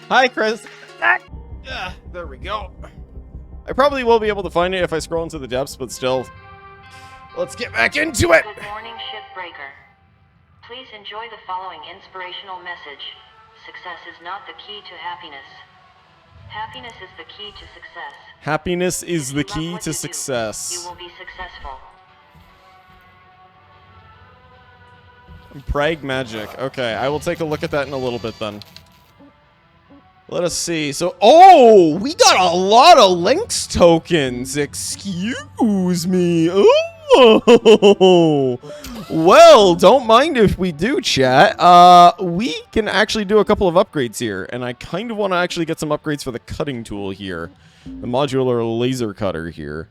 Hi, Chris. There we go. I probably will be able to find it if I scroll into the depths, but still. Let's get back into it. Good morning, Shipbreaker. Please enjoy the following inspirational message. Success is not the key to happiness. Happiness is the key to success. Happiness is the If you love key what to you do, success. you will be successful. Prag magic. Okay, I will take a look at that in a little bit then. Let us see. So, oh, we got a lot of links tokens. Excuse me. Oh, well, don't mind if we do, chat. We can actually do a couple of upgrades here, and I kind of want to actually get some upgrades for the cutting tool here, the modular laser cutter here.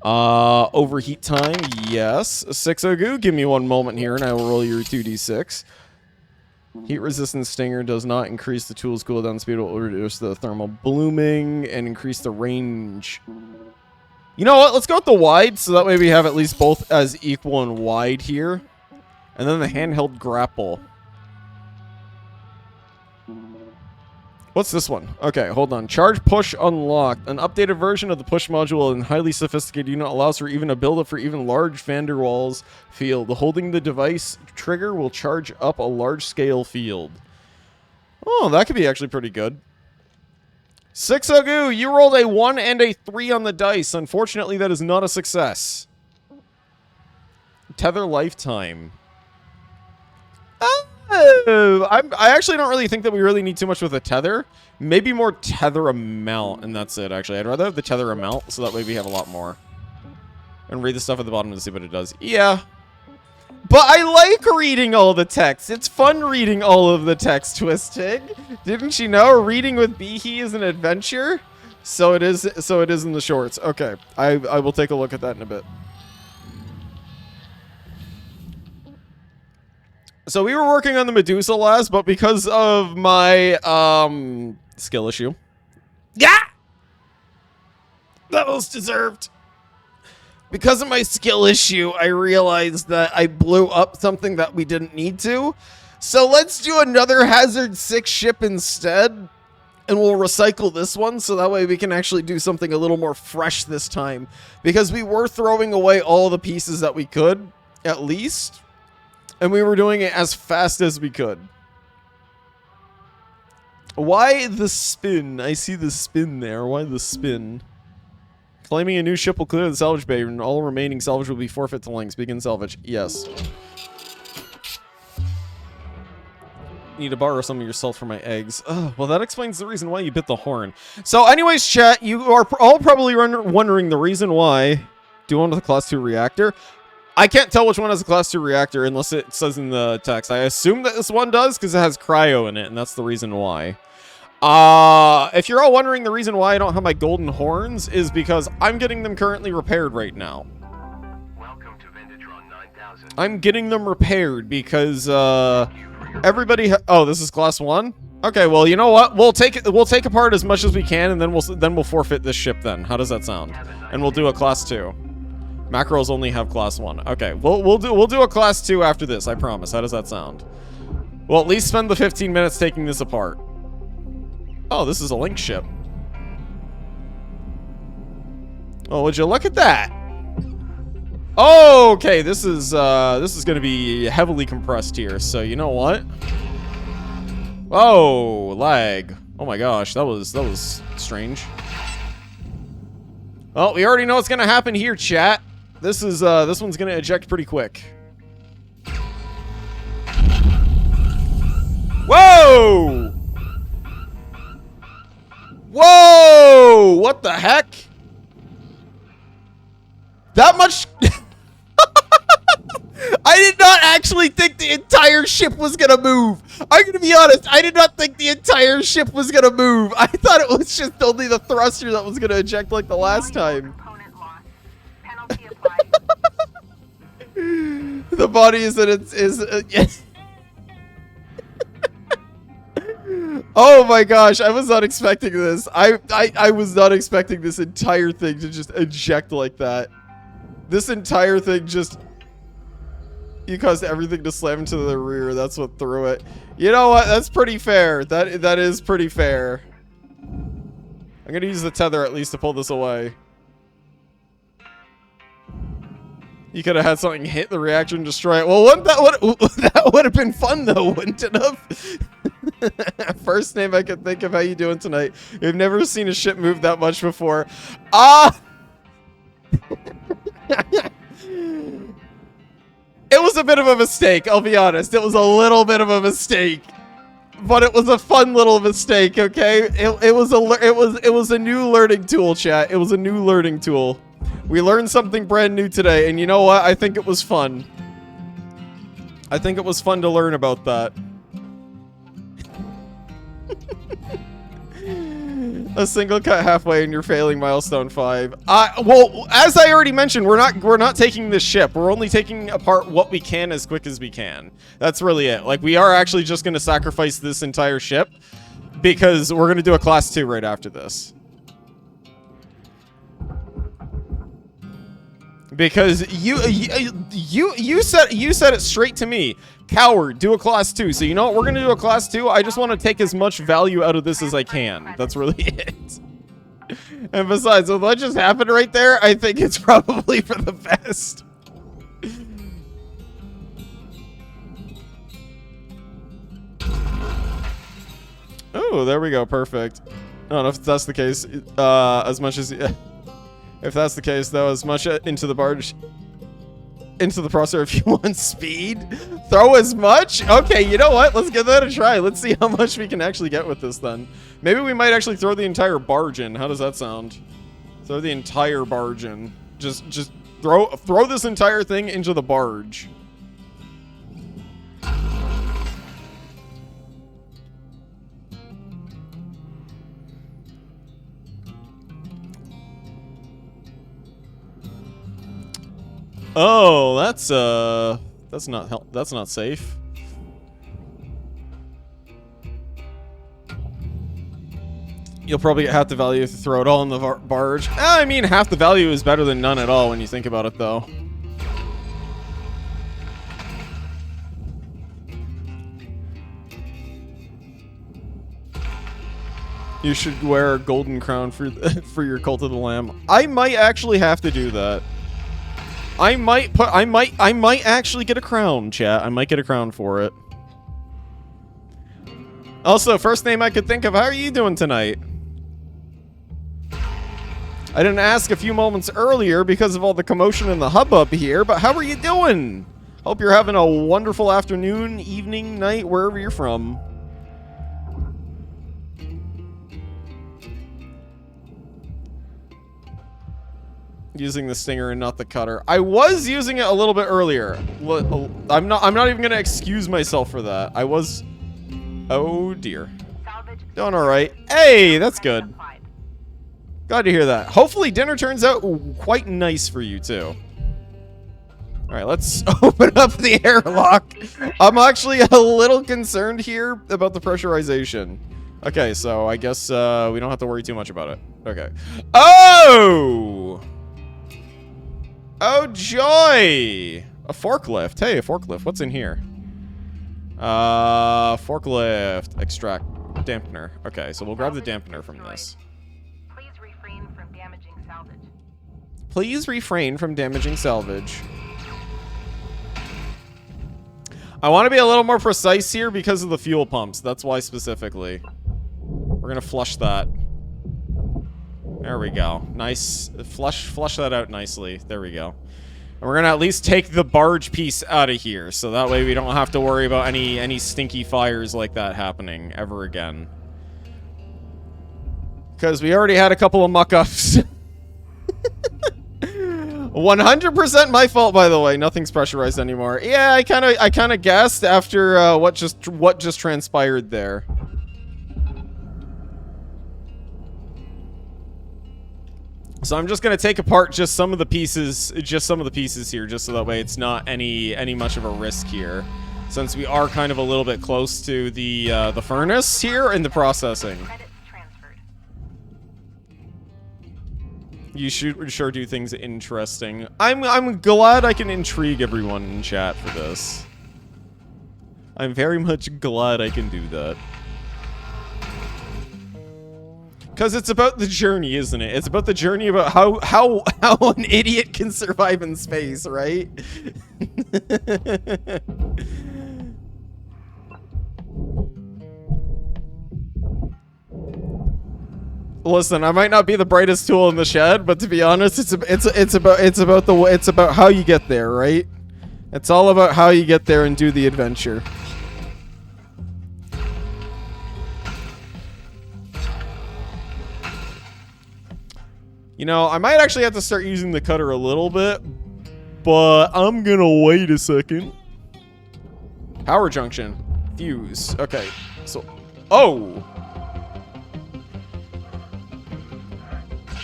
Overheat time, yes. 6 Ogu, give me one moment here, and I will roll your 2d6. Heat resistant stinger does not increase the tool's cooldown speed, will reduce the thermal blooming and increase the range. You know what? Let's go with the wide, so that way we have at least both as equal and wide here. And then the handheld grapple. What's this one? Okay, hold on. Charge push unlocked. An updated version of the push module and highly sophisticated unit allows for even a build-up for even large van der Waals field. Holding the device trigger will charge up a large-scale field. Oh, that could be actually pretty good. 6 Ogu, you rolled a 1 and a 3 on the dice. Unfortunately, that is not a success. Tether lifetime. I actually don't really think that we really need too much with a tether. Maybe more tether amount, and that's it, actually. I'd rather have the tether amount, so that way we have a lot more. And read the stuff at the bottom to see what it does. Yeah. But I like reading all the text. It's fun reading all of the text, Twisted. Didn't you know? Reading with Behe is an adventure. So it is in the shorts. Okay. I will take a look at that in a bit. So we were working on the Medusa last, but because of my skill issue. Yeah! That was deserved. Because of my skill issue, I realized that I blew up something that we didn't need to. So let's do another Hazard 6 ship instead. And we'll recycle this one, so that way we can actually do something a little more fresh this time. Because we were throwing away all the pieces that we could, at least. And we were doing it as fast as we could. Why the spin? I see the spin there. Why the spin? Claiming a new ship will clear the salvage bay, and all remaining salvage will be forfeit to Lynx. Begin salvage. Yes. Need to borrow some of your salt for my eggs. Oh, well, that explains the reason why you bit the horn. So, anyways, chat, you are all probably wondering the reason why. Do one with a Class 2 reactor? I can't tell which one has a Class 2 reactor unless it says in the text. I assume that this one does because it has cryo in it, and that's the reason why. If you're all wondering the reason why I don't have my golden horns is because I'm getting them currently repaired right now. Welcome to Vintatron 9000. I'm getting them repaired because everybody oh, this is Class 1? Okay, well, you know what? We'll take apart as much as we can, and then we'll forfeit this ship then. How does that sound? And we'll do a Class 2. Macros only have Class 1. Okay, we'll do a Class 2 after this, I promise. How does that sound? We'll at least spend the 15 minutes taking this apart. Oh, this is a Link ship. Oh, would you look at that? Oh, okay, this is gonna be heavily compressed here, so you know what? Whoa, lag. Oh my gosh, that was strange. Well, we already know what's gonna happen here, chat. This one's gonna eject pretty quick. Whoa! Whoa! What the heck? That much? I did not actually think the entire ship was gonna move. I'm gonna be honest, I did not think the entire ship was gonna move. I thought it was just only the thruster that was gonna eject like the last time. The body is that yes. Oh my gosh, I was not expecting this. I was not expecting this entire thing to just eject like that. This entire thing just You caused everything to slam into the rear. That's what threw it. You know what? That's pretty fair. That is pretty fair. I'm gonna use the tether at least to pull this away. You could have had something hit the reactor and destroy it. Well, that would have been fun though, wouldn't it have? First name I could think of. How you doing tonight? You've never seen a ship move that much before. Ah! It was a bit of a mistake, I'll be honest. It was a little bit of a mistake. But it was a fun little mistake, okay? It was a new learning tool, chat. It was a new learning tool. We learned something brand new today, and you know what? I think it was fun. I think it was fun to learn about that. A single cut halfway and you're failing milestone 5. Well, as I already mentioned, we're not taking this ship. We're only taking apart what we can as quick as we can. That's really it. Like, we are actually just going to sacrifice this entire ship because we're going to do a class 2 right after this. Because you said it straight to me. Coward, do a class 2. So you know what? We're gonna do a class 2. I just want to take as much value out of this as I can. That's really it. And besides, with what just happened right there, I think it's probably for the best. Oh, there we go. Perfect. I don't know if that's the case. As much as... If that's the case, though, as much into the barge... Into the processor if you want speed. Throw as much? Okay, you know what? Let's give that a try. Let's see how much we can actually get with this, then. Maybe we might actually throw the entire barge in. How does that sound? Throw the entire barge in. Just throw this entire thing into the barge. Oh, that's not safe. You'll probably get half the value if you throw it all in the barge. I mean, half the value is better than none at all when you think about it, though. You should wear a golden crown for your Cult of the Lamb. I might actually have to do that. I might actually get a crown, chat. I might get a crown for it. Also, first name I could think of, how are you doing tonight? I didn't ask a few moments earlier because of all the commotion and the hubbub here, but how are you doing? Hope you're having a wonderful afternoon, evening, night, wherever you're from. Using the stinger and not the cutter. I was using it a little bit earlier. I'm not even gonna excuse myself for that. I was. Oh dear. Doing all right. Hey, that's good. Glad to hear that. Hopefully dinner turns out quite nice for you too. All right, let's open up the airlock. I'm actually a little concerned here about the pressurization. Okay, so I guess we don't have to worry too much about it. Okay. Oh! Oh, joy! A forklift. Hey, a forklift. What's in here? Forklift. Extract. Dampener. Okay, so we'll grab the dampener from this. Please refrain from damaging salvage. Please refrain from damaging salvage. I want to be a little more precise here because of the fuel pumps. That's why specifically. We're going to flush that. There we go. Nice. Flush that out nicely. There we go. And we're going to at least take the barge piece out of here. So that way we don't have to worry about any stinky fires like that happening ever again. Because we already had a couple of muck-ups. 100% my fault, by the way. Nothing's pressurized anymore. Yeah, I kind of guessed after what just transpired there. So I'm just gonna take apart just some of the pieces here, just so that way it's not any much of a risk here, since we are kind of a little bit close to the furnace here and the processing. You should sure do things interesting. I'm glad I can intrigue everyone in chat for this. I'm very much glad I can do that. Because it's about the journey, isn't it? It's about the journey about how an idiot can survive in space, right? Listen, I might not be the brightest tool in the shed, but to be honest, it's about how you get there, right? It's all about how you get there and do the adventure. You know, I might actually have to start using the cutter a little bit, but I'm gonna wait a second. Power junction. Fuse. Okay. So, oh!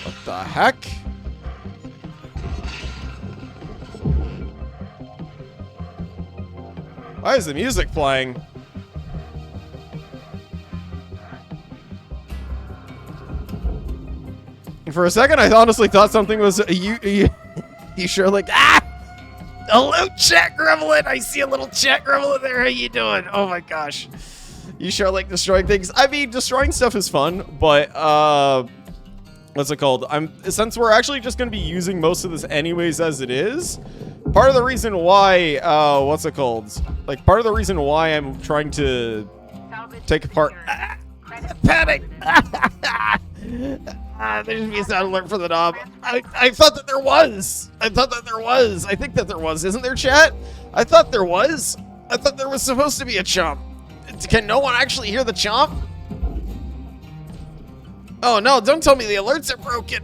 What the heck? Why is the music playing? For a second, I honestly thought something was you sure like hello, chat gremlin. I see a little chat gremlin there. How you doing? Oh my gosh, you sure like destroying things. I mean, destroying stuff is fun, but what's it called? Since we're actually just gonna be using most of this anyways as it is. Part of the reason why what's it called? Like part of the reason why I'm trying to take apart. Panic. There should be a sound alert for the knob. I thought that there was. I thought that there was. I think that there was. Isn't there, chat? I thought there was. I thought there was supposed to be a chomp. Can no one actually hear the chomp? Oh no, don't tell me the alerts are broken.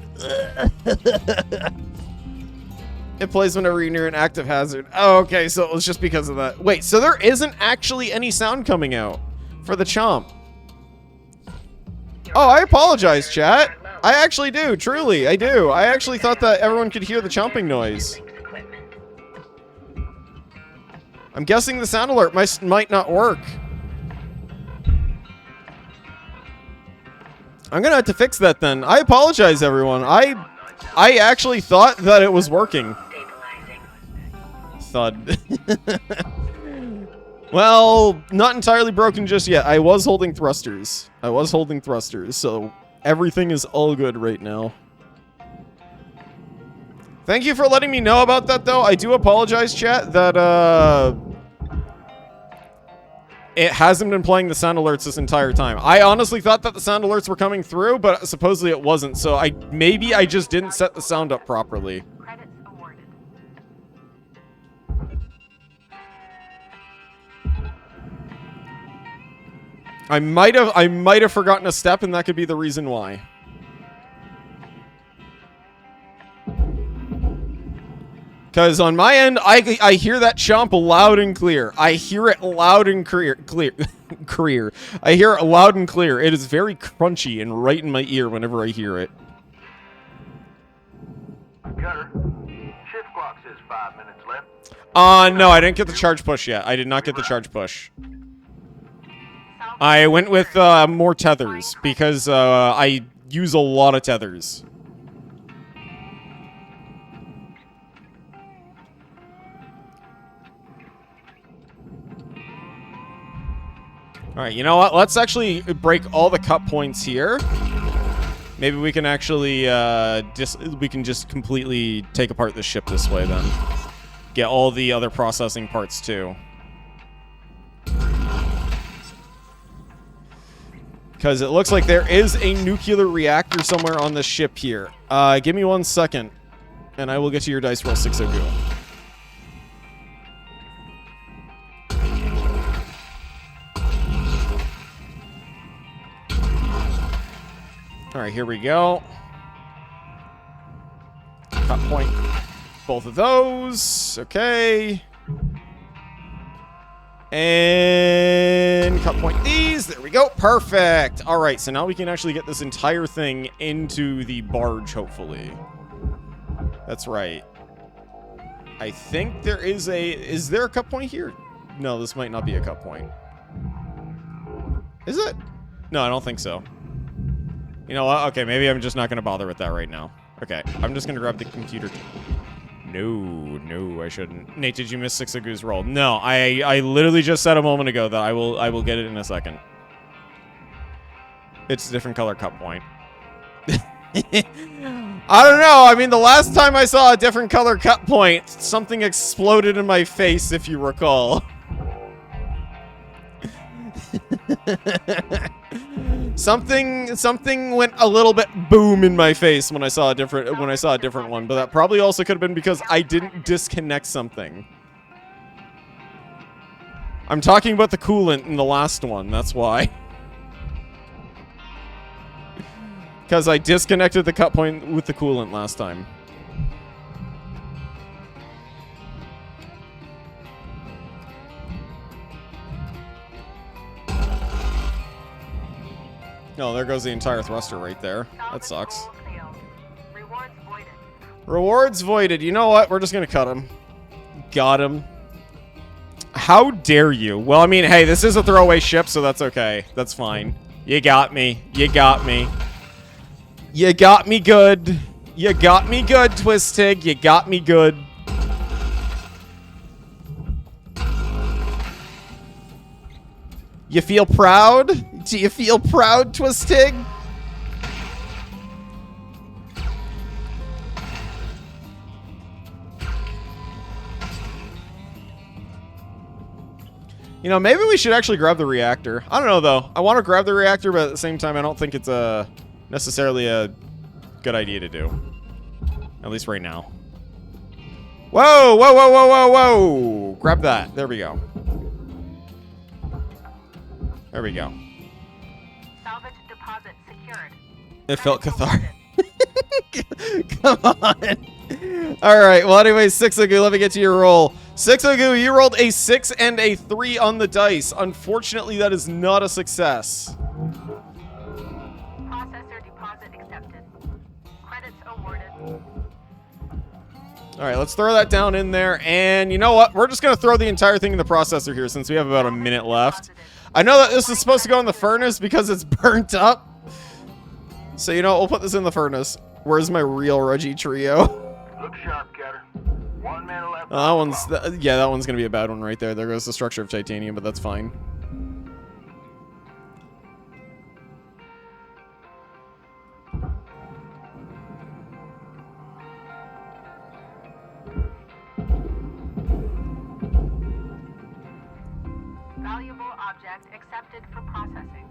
It plays whenever you're near an active hazard. Oh, okay, so it was just because of that. Wait, so there isn't actually any sound coming out for the chomp. Oh, I apologize, chat. I actually do, truly, I do. I actually thought that everyone could hear the chomping noise. I'm guessing the sound alert might not work. I'm gonna have to fix that then. I apologize, everyone. I actually thought that it was working. Thud. Well, not entirely broken just yet. I was holding thrusters. So everything is all good right now. Thank you for letting me know about that, though. I do apologize, chat, that, it hasn't been playing the sound alerts this entire time. I honestly thought that the sound alerts were coming through, but supposedly it wasn't. So maybe I just didn't set the sound up properly. I might have forgotten a step, and that could be the reason why. Because on my end, I hear that chomp loud and clear. I hear it loud and clear. I hear it loud and clear. It is very crunchy and right in my ear whenever I hear it. Cutter, shift clock says 5 minutes left. No, I didn't get the charge push yet. I did not get the charge push. I went with more tethers because I use a lot of tethers. Alright, you know what? Let's actually break all the cut points here. Maybe we can actually just completely take apart the ship this way then. Get all the other processing parts too. Because it looks like there is a nuclear reactor somewhere on the ship here. Give me 1 second, and I will get to your dice roll 602. Alright, here we go. Cut point both of those. Okay. And cut point these. There we go. Perfect. All right, so now we can actually get this entire thing into the barge, hopefully. That's right. I think there is a... Is there a cut point here? No, this might not be a cut point. Is it? No, I don't think so. You know what? Okay, maybe I'm just not going to bother with that right now. Okay, I'm just gonna grab the computer. No, I shouldn't. Nate, did you miss Sixagoo's roll? No, I literally just said a moment ago that I will get it in a second. It's a different color cut point. I don't know. I mean, the last time I saw a different color cut point, something exploded in my face, if you recall. Something went a little bit boom in my face when I saw a different one, but that probably also could have been because I didn't disconnect something. I'm talking about the coolant in the last one, that's why. Because I disconnected the cut point with the coolant last time. No, there goes the entire thruster right there. That sucks. Rewards voided. Rewards voided. You know what? We're just gonna cut him. Got him. How dare you? Well, I mean, hey, this is a throwaway ship, so that's okay. That's fine. You got me. You got me. You got me good. You got me good, Twistig. You got me good. You feel proud? Do you feel proud, Twistig? You know, maybe we should actually grab the reactor. I don't know, though. I want to grab the reactor, but at the same time, I don't think it's necessarily a good idea to do. At least right now. Whoa, whoa, whoa, whoa, whoa, whoa! Grab that. There we go. There we go. Salvage deposit secured. It felt cathartic. Come on. Alright, well anyways, Sixagoo, let me get to your roll. Sixagoo, you rolled a 6 and a 3 on the dice. Unfortunately, that is not a success. Processor deposit accepted. Credits awarded. Alright, let's throw that down in there. And you know what? We're just going to throw the entire thing in the processor here since we have about a minute left. I know that this is supposed to go in the furnace because it's burnt up. So, you know, we'll put this in the furnace. Where's my real Reggie trio? Look sharp, Cutter. 1 minute left. That one's... yeah, that one's going to be a bad one right there. There goes the structure of titanium, but that's fine. Valuable object accepted for processing.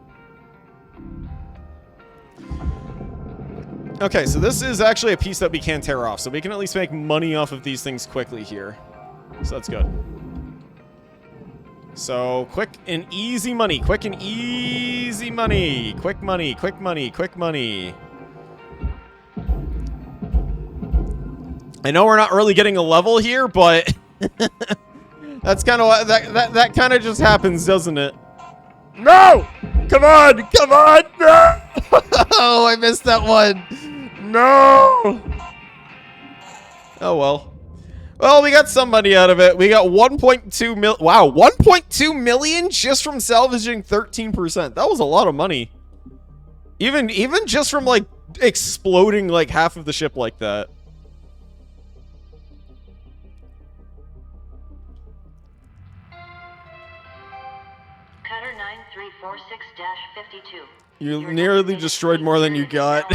Okay, so this is actually a piece that we can tear off, so we can at least make money off of these things quickly here. So that's good. So, quick and easy money. Quick and easy money. Quick money, quick money, quick money. I know we're not really getting a level here, but that's kind of what that kind of just happens, doesn't it? No! Come on! Come on! No! Oh, I missed that one. No! Oh, well. Well, we got some money out of it. We got 1.2 mil. Wow, 1.2 million just from salvaging 13%. That was a lot of money. Even just from, like, exploding, like, half of the ship like that. Cutter 9346-52. You nearly destroyed more than you got.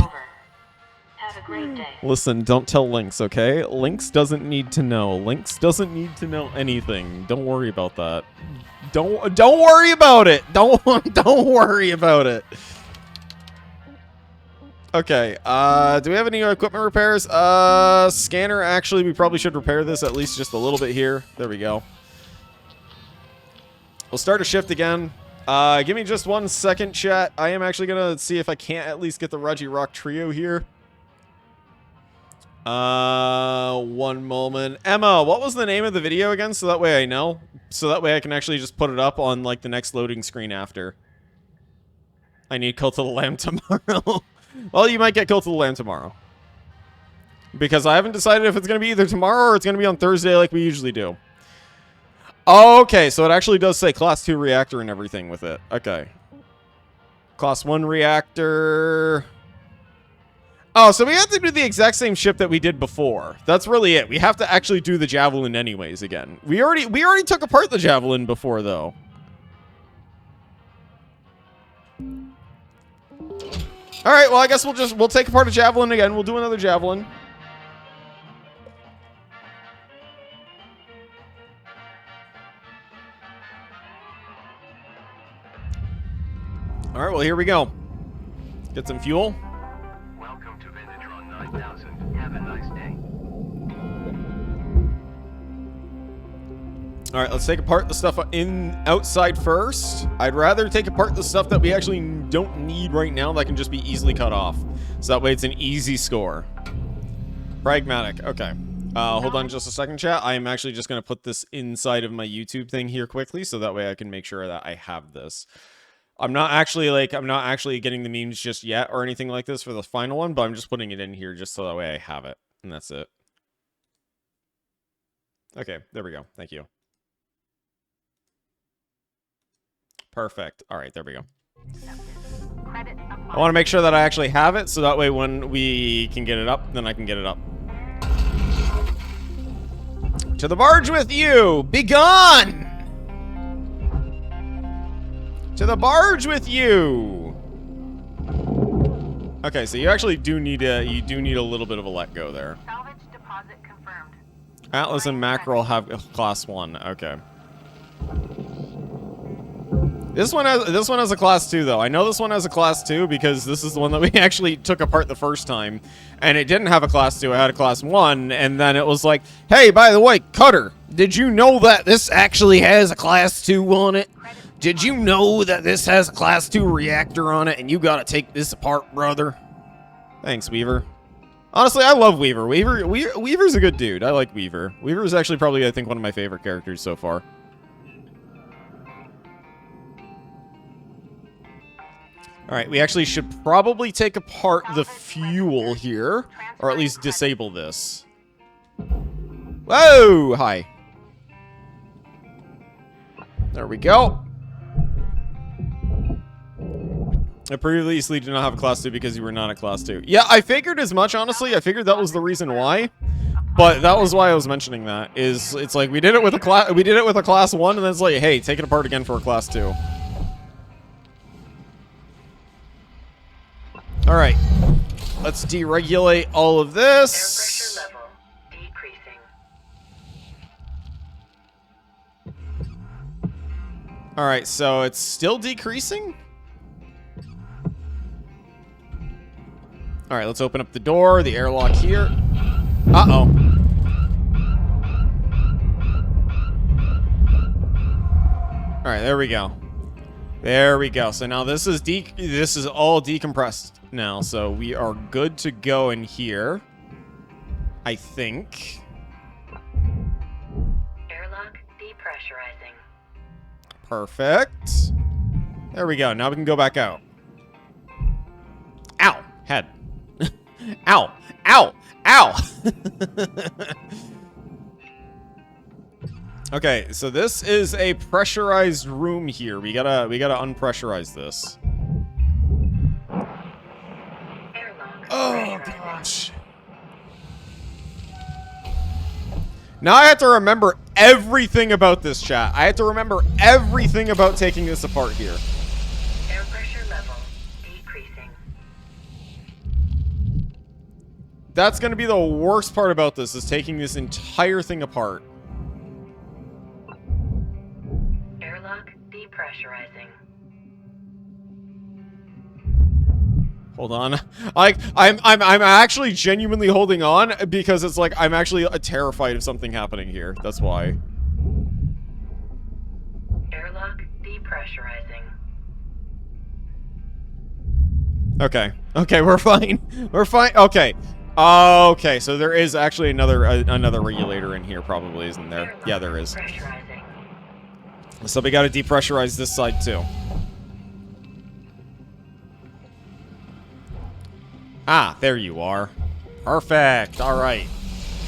Have a great day. Listen, don't tell Lynx, okay? Lynx doesn't need to know. Lynx doesn't need to know anything. Don't worry about that. Don't worry about it. Don't worry about it. Okay, do we have any equipment repairs? Scanner, actually, we probably should repair this at least just a little bit here. There we go. We'll start a shift again. Give me just 1 second, chat. I am actually gonna see if I can't at least get the Reggie Rock trio here. 1 moment. Emma, what was the name of the video again? So that way I know. So that way I can actually just put it up on, like, the next loading screen after. I need Cult of the Lamb tomorrow. Well, you might get Cult of the Lamb tomorrow. Because I haven't decided if it's going to be either tomorrow or it's going to be on Thursday like we usually do. Okay, so it actually does say Class 2 reactor and everything with it. Okay. Class 1 reactor. Oh, so we have to do the exact same ship that we did before. That's really it. We have to actually do the Javelin anyways again. We already took apart the Javelin before, though. All right, well, I guess we'll take apart a Javelin again. We'll do another Javelin. All right, well, here we go. Get some fuel. Welcome to Vinatron 9000. Have a nice day. All right, let's take apart the stuff outside first. I'd rather take apart the stuff that we actually don't need right now that can just be easily cut off. So that way it's an easy score. Pragmatic. Okay. Hold on just a second, chat. I am actually just going to put this inside of my YouTube thing here quickly so that way I can make sure that I have this. I'm not actually getting the memes just yet or anything like this for the final one, but I'm just putting it in here just so that way I have it. And that's it. Okay, there we go. Thank you. Perfect. All right, there we go. I want to make sure that I actually have it, so that way when we can get it up, then I can get it up. To the barge with you! Begone! To the barge with you! Okay, so you actually do need a little bit of a let go there. Salvage deposit confirmed. Atlas and Mackerel have class 1. Okay. This one has a class 2 though. I know this one has a class 2 because this is the one that we actually took apart the first time, and it didn't have a class 2. It had a class 1, and then it was like, "Hey, by the way, Cutter, did you know that this actually has a class 2 on it? Did you know that this has a class 2 reactor on it, and you gotta take this apart, brother?" Thanks, Weaver. Honestly, I love Weaver. Weaver's a good dude. I like Weaver. Weaver's actually probably, I think, one of my favorite characters so far. Alright, we actually should probably take apart the fuel here, or at least disable this. Whoa! Hi. There we go. I previously did not have a class 2 because you were not a class 2. Yeah, I figured as much, honestly. I figured that was the reason why. But that was why I was mentioning that. It's like we did it with a class 1, and then it's like, hey, take it apart again for a class 2. Alright, let's deregulate all of this. Air pressure level decreasing. Alright, so it's still decreasing? Alright, let's open up the door, the airlock here. Uh-oh. Alright, there we go. There we go. So now this is all decompressed now, so we are good to go in here. I think. Airlock depressurizing. Perfect. There we go. Now we can go back out. Ow! Head. Ow! Ow! Ow! Okay, so this is a pressurized room here. We gotta unpressurize this. Oh gosh. Now I have to remember everything about this, chat. I have to remember everything about taking this apart here. Air pressure level decreasing. That's gonna be the worst part about this, is taking this entire thing apart. Airlock depressurizing. Hold on. I'm actually genuinely holding on because it's like I'm actually terrified of something happening here. That's why. Airlock depressurizing. Okay. Okay, we're fine. We're fine. Okay. Okay, so there is actually another regulator in here probably, isn't there? Yeah, there is. Pressurizing. So we got to depressurize this side too. Ah, there you are. Perfect. All right.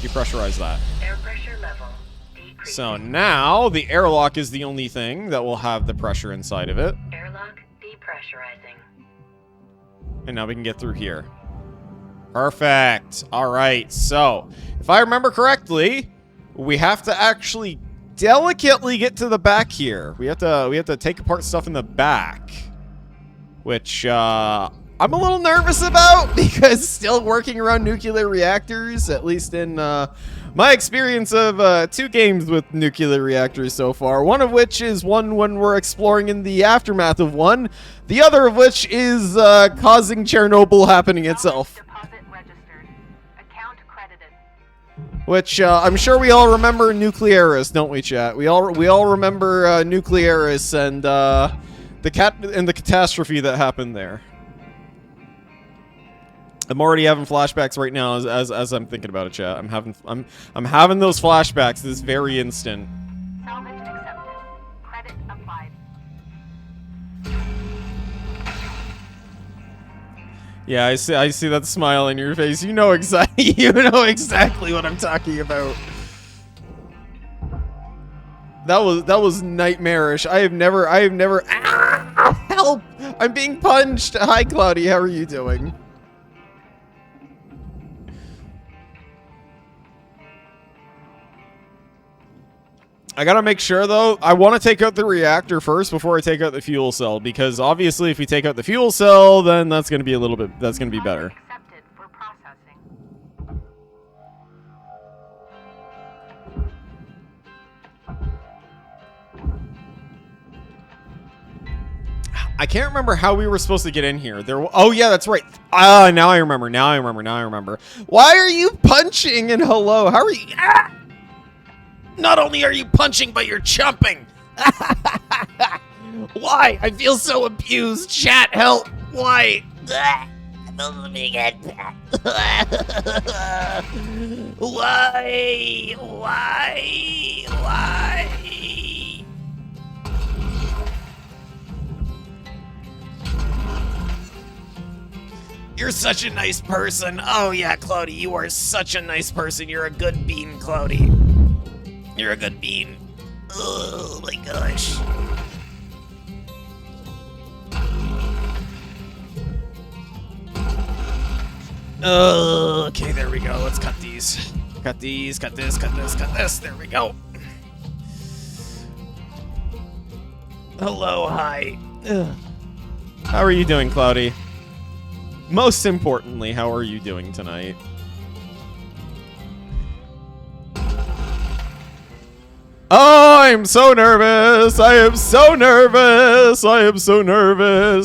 Depressurize that. Air pressure level decreasing. So now the airlock is the only thing that will have the pressure inside of it. Airlock depressurizing. And now we can get through here. Perfect. All right. So, if I remember correctly, we have to actually delicately get to the back here. We have to take apart stuff in the back, which I'm a little nervous about because still working around nuclear reactors, at least in my experience of 2 games with nuclear reactors so far, one of which is one when we're exploring in the aftermath of one, the other of which is causing Chernobyl happening itself. Deposit registered. Account credited. Which I'm sure we all remember Nuclearis, don't we, chat? We all remember Nuclearis and the catastrophe that happened there. I'm already having flashbacks right now as I'm thinking about it, chat. I'm having those flashbacks this very instant. Salvage accepted. Credit applied. Yeah, I see that smile on your face. You know exactly what I'm talking about. That was nightmarish. I have never help! I'm being punched. Hi Cloudy, how are you doing? I gotta make sure, though, I want to take out the reactor first before I take out the fuel cell, because obviously if we take out the fuel cell, then that's gonna be that's gonna be better. Accepted for processing. I can't remember how we were supposed to get in here. Oh yeah, that's right. Ah, now I remember. Now I remember. Why are you punching and hello? How are you? Ah! Not only are you punching, but you're chumping. Why? I feel so abused. Chat, help. Why? Why? You're such a nice person. Oh yeah, Cloudy, you are such a nice person. You're a good bean, Cloudy. You're a good bean. Oh my gosh. Okay, there we go. Let's cut these. Cut these, cut this. There we go. Hello, hi. Ugh. How are you doing, Cloudy? Most importantly, how are you doing tonight? Oh, I'm so nervous. I am so nervous.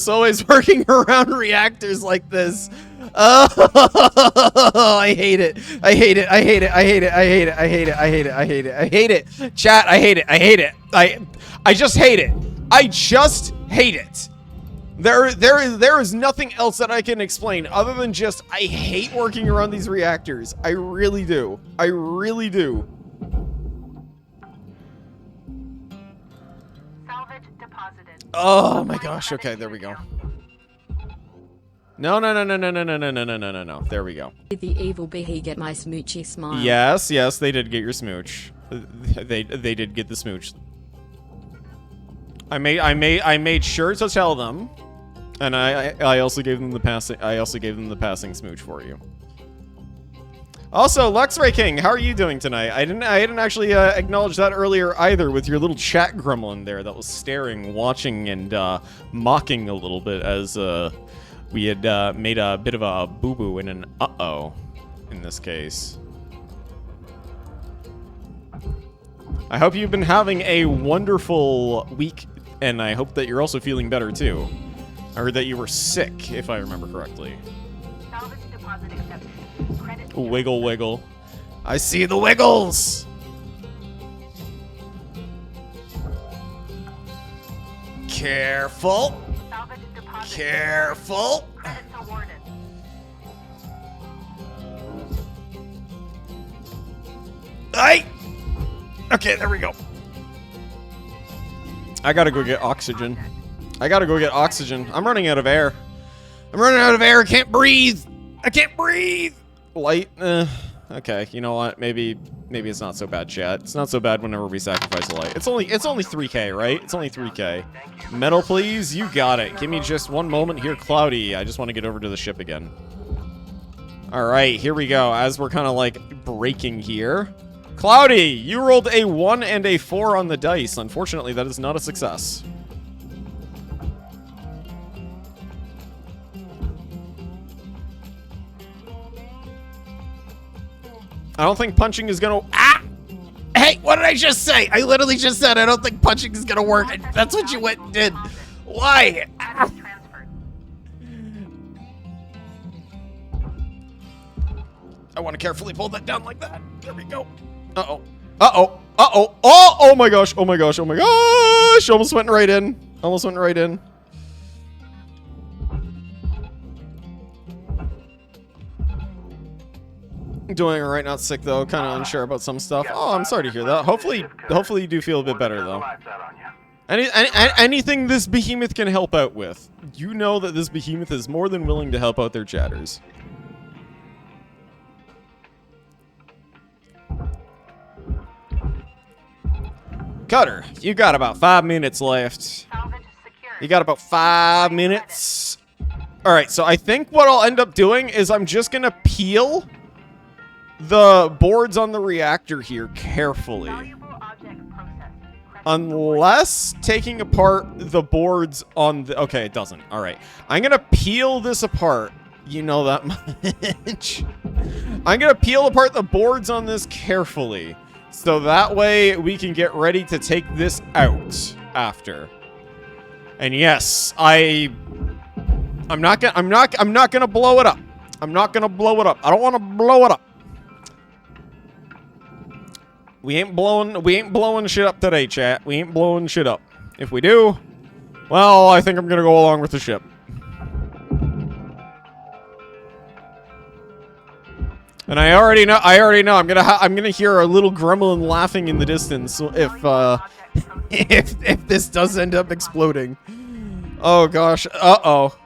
Always working around reactors like this. Oh, I hate it. I hate it. Chat, I hate it. I just hate it. I just hate it. There is nothing else that I can explain other than just I hate working around these reactors. I really do. Salvage deposited. Oh my gosh. Okay, there we go. No. There we go. The evil bee get my smoochy smile. Yes, they did get your smooch. They did get the smooch. I made sure to tell them, and I also gave them the passing smooch for you. Also, Luxray King, how are you doing tonight? I didn't actually acknowledge that earlier either with your little chat gremlin there that was staring, watching, and mocking a little bit as we had made a bit of a boo-boo and an uh-oh in this case. I hope you've been having a wonderful week, and I hope that you're also feeling better too. I heard that you were sick, if I remember correctly. Salvage deposit accepted. Credit. Wiggle. I see the wiggles! Careful! Salvage deposit. Careful! Credits awarded. Okay, there we go. I gotta go get oxygen. I'm running out of air. I can't breathe. Light. Okay, you know what? Maybe it's not so bad, chat. It's not so bad whenever we sacrifice a light. It's only 3K, right? It's only 3K. Metal, please. You got it. Give me just one moment here, Cloudy. I just want to get over to the ship again. All right, here we go. As we're kind of like breaking here. Cloudy, you rolled a 1 and a 4 on the dice. Unfortunately, that is not a success. I don't think punching is gonna... Ah! Hey, what did I just say? I literally just said I don't think punching is gonna work. That's what you went and did. Why? Ah! I want to carefully pull that down like that. There we go. Uh-oh. Uh-oh. Uh-oh. Oh, oh my gosh. Oh my gosh. Oh my gosh. Almost went right in. Almost went right in. Doing it right, not sick though. Kind of unsure about some stuff. Oh, I'm sorry to hear that. Hopefully you do feel a bit better though. Anything this behemoth can help out with, you know that this behemoth is more than willing to help out their chatters. Cutter, you got about 5 minutes left. You got about 5 minutes. All right, so I think what I'll end up doing is I'm just gonna peel the boards on the reactor here carefully. Unless taking apart the boards on the... Okay, it doesn't. All right. I'm going to peel this apart. You know that much. I'm going to peel apart the boards on this carefully. So that way we can get ready to take this out after. And yes, I'm not gonna blow it up. I'm not gonna blow it up. I don't want to blow it up. We ain't blowing shit up today, chat. We ain't blowing shit up. If we do, well, I think I'm gonna go along with the ship. And I already know. I'm gonna hear a little gremlin laughing in the distance if this does end up exploding. Oh gosh. Uh-oh.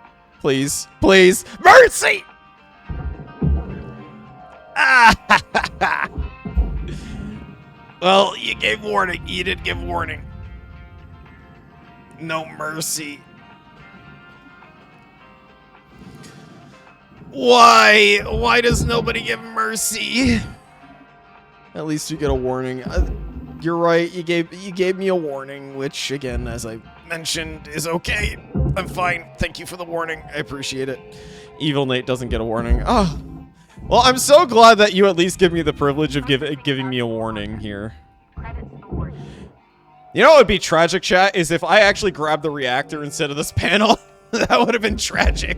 Please. Please. Mercy! Ah! Well, you gave warning. You did give warning. No mercy. Why? Why does nobody give mercy? At least you get a warning. You're right. You gave me a warning, which again, as I mentioned, is okay. I'm fine. Thank you for the warning. I appreciate it. Evil Nate doesn't get a warning. Oh. Well, I'm so glad that you at least give me the privilege of giving me a warning here. You know what would be tragic, chat, is if I actually grabbed the reactor instead of this panel. That would have been tragic.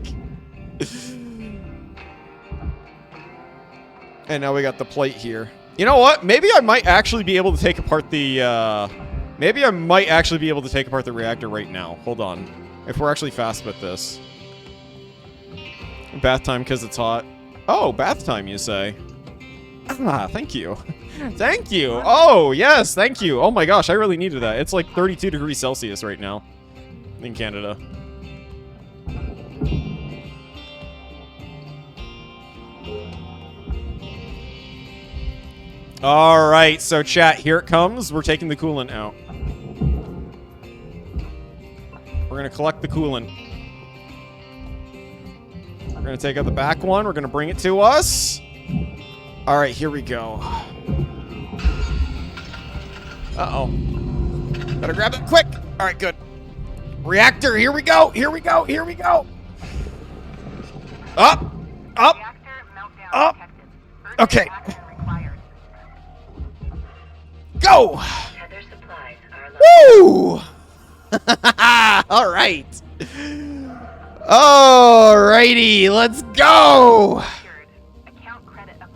And now we got the plate here. You know what? Maybe I might actually be able to take apart the, maybe I might actually be able to take apart the reactor right now. Hold on. If we're actually fast with this. Bath time because it's hot. Oh, bath time, you say? Ah, thank you. Thank you. Oh, yes, thank you. Oh my gosh, I really needed that. It's like 32 degrees Celsius right now in Canada. All right, so chat, here it comes. We're taking the coolant out. We're going to collect the coolant. We're going to take out the back one. We're going to bring it to us. All right, here we go. Uh-oh. Better grab it quick. All right, good. Reactor, here we go. Here we go. Here we go. Up. Up. Up. Okay. Go. Woo! All right. Alrighty, let's go!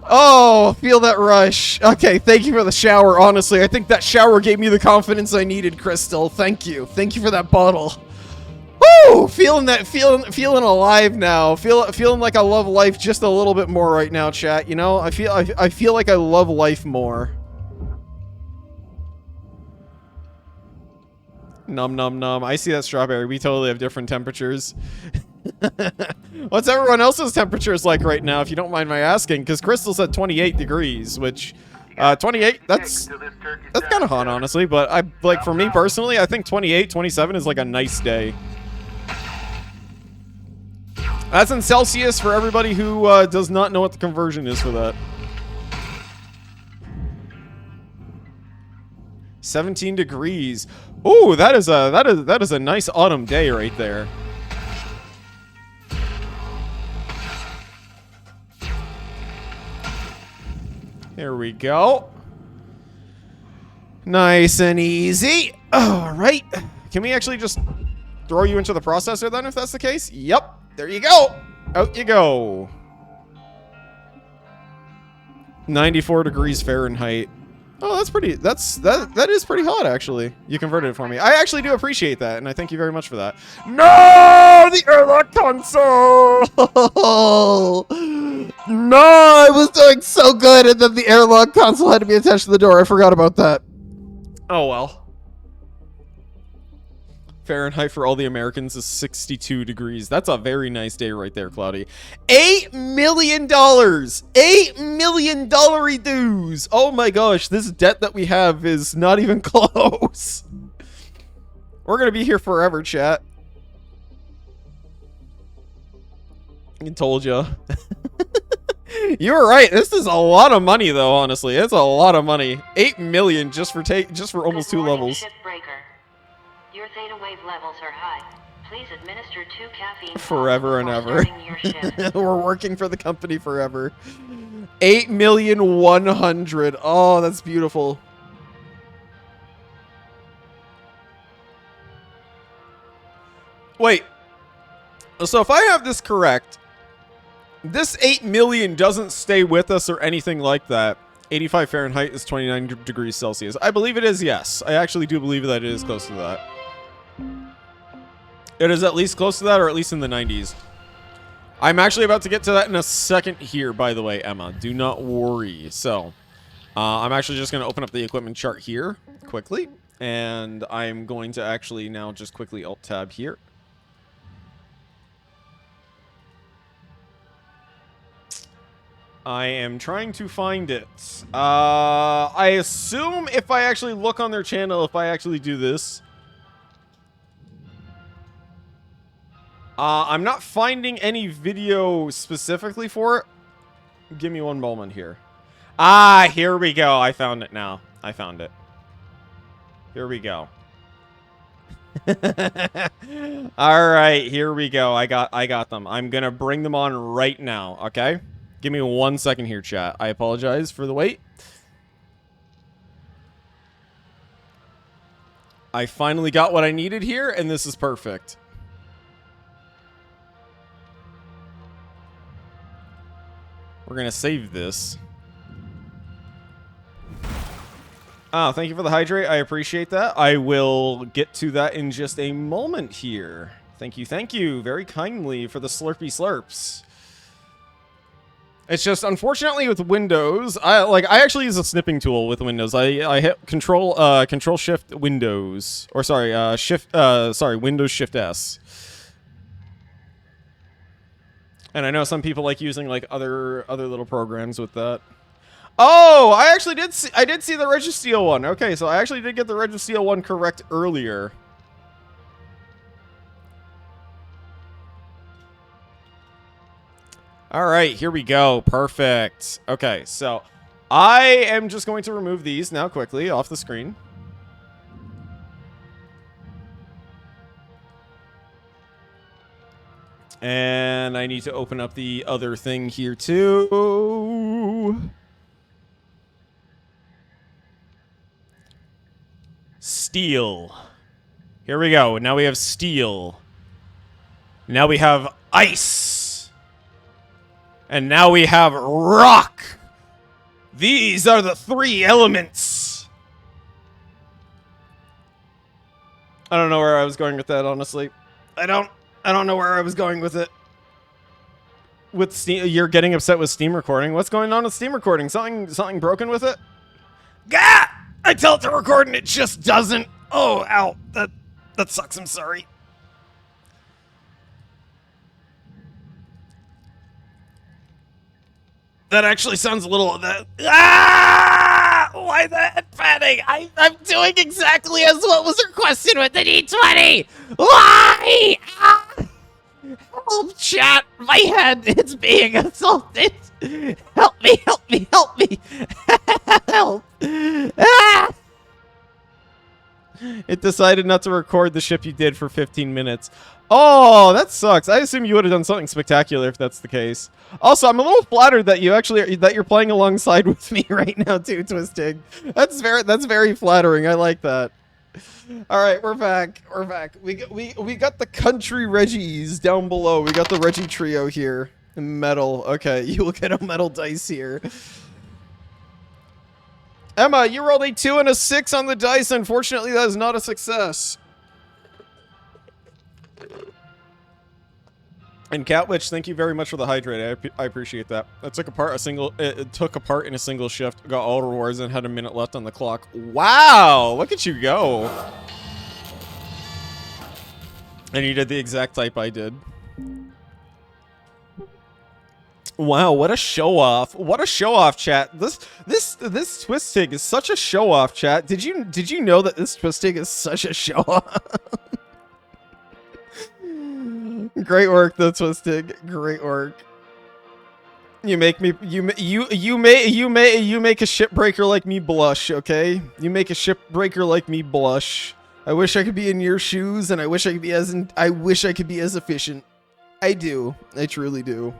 Oh, feel that rush. Okay, thank you for the shower, honestly. I think that shower gave me the confidence I needed, Crystal. Thank you. Thank you for that bottle. Woo! Feeling alive now. Feeling like I love life just a little bit more right now, chat. You know, I feel like I love life more. Num num num. I see that strawberry. We totally have different temperatures. What's everyone else's temperatures like right now, if you don't mind my asking? Because Crystal's at 28 degrees, which 28, that's kind of hot, honestly. But for me personally, I think 28, 27 is like a nice day. That's in Celsius for everybody who does not know what the conversion is for that. 17 degrees. Ooh, that is a nice autumn day right there. Here we go. Nice and easy. All right. Can we actually just throw you into the processor then if that's the case? Yep. There you go. Out you go. 94 degrees Fahrenheit. Oh, that's pretty. That is pretty hot, actually. You converted it for me. I actually do appreciate that, and I thank you very much for that. No, the airlock console. No, I was doing so good, and then the airlock console had to be attached to the door. I forgot about that. Oh well. Fahrenheit for all the Americans is 62 degrees. That's a very nice day right there, Cloudy. $8 million! $8 million dues! Oh my gosh, this debt that we have is not even close. We're gonna be here forever, chat. I told ya. You were right. This is a lot of money, though. Honestly, it's a lot of money. 8 million just for almost 2 levels. Shipbreaker. Your theta wave levels are high. Please administer 2 caffeine Forever and ever. starting your shift. We're working for the company forever. 8,100,000. Oh, that's beautiful. Wait. So if I have this correct, this 8 million doesn't stay with us or anything like that. 85 Fahrenheit is 29 degrees Celsius. I believe it is, yes. I actually do believe that it is close to that. It is at least close to that, or at least in the 90s. I'm actually about to get to that in a second here, by the way, Emma. Do not worry. So, I'm actually just going to open up the equipment chart here quickly. And I'm going to actually now just quickly Alt-Tab here. I am trying to find it. I assume if I actually look on their channel, if I actually do this. I'm not finding any video specifically for it. Give me one moment here. Ah, here we go. I found it now. I found it. Here we go. All right, here we go. I got them. I'm gonna bring them on right now. Okay. Give me 1 second here, chat. I apologize for the wait. I finally got what I needed here, and this is perfect. We're going to save this. Ah, thank you for the hydrate. I appreciate that. I will get to that in just a moment here. Thank you very kindly for the slurpy slurps. It's just, unfortunately, with Windows, I actually use a snipping tool with Windows. I hit Control Shift Windows, or sorry, Windows Shift S. And I know some people like using like other little programs with that. Oh, I actually did see the Registeel one. Okay, so I actually did get the Registeel one correct earlier. All right, here we go. Perfect. Okay, so I am just going to remove these now quickly off the screen. And I need to open up the other thing here too. Steel. Here we go. Now we have steel. Now we have ice. And now we have rock. These are the 3 elements. I don't know where I was going with that, honestly. I don't know where I was going with it. With Steam, you're getting upset with Steam recording. What's going on with Steam recording? Something broken with it? Gah! I tell it to record and it just doesn't. Oh, ow. That sucks. I'm sorry. That actually sounds a little... Why the head padding? I'm doing exactly as what was requested with the D20! Why? Help, chat! My head is being assaulted! Help me, help me, help me! Help! Ah! It decided not to record the ship you did for 15 minutes. Oh, that sucks. I assume you would have done something spectacular if that's the case. Also, I'm a little flattered that you're playing alongside with me right now too, Twistig. That's very flattering. I like that. All right, we're back. We're back. We got the country Reggies down below. We got the Reggie trio here. Metal. Okay, you will get a metal dice here. Emma, you rolled a 2 and a 6 on the dice. Unfortunately, that is not a success. And Catwitch, thank you very much for the hydrate. I appreciate that. It took apart in a single shift. Got all rewards and had a minute left on the clock. Wow, look at you go. And you did the exact type I did. Wow, what a show off! What a show off, chat. This Twistig is such a show off, chat. Did you know that this Twistig is such a show off? Great work, though, Twistig. Great work. You make me you make a shipbreaker like me blush, okay? You make a shipbreaker like me blush. I wish I could be in your shoes, and I wish I could be as efficient. I do. I truly do.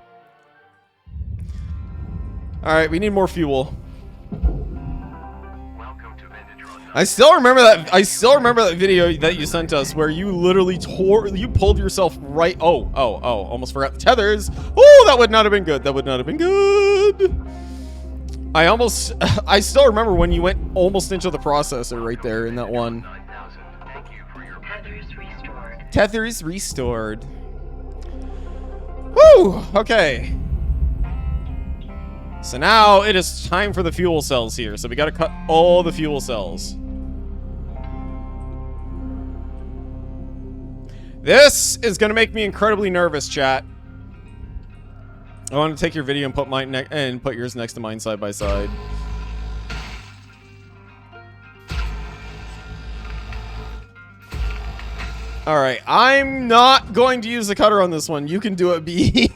All right, we need more fuel. I still remember that video that you sent us where you literally pulled yourself right. Oh, almost forgot the tethers. Oh, that would not have been good. That would not have been good. I still remember when you went almost into the processor right there in that one. Tethers restored. Woo! Okay. So now it is time for the fuel cells here. So we got to cut all the fuel cells. This is going to make me incredibly nervous, chat. I want to take your video and put yours next to mine side by side. All right, I'm not going to use the cutter on this one. You can do it, B.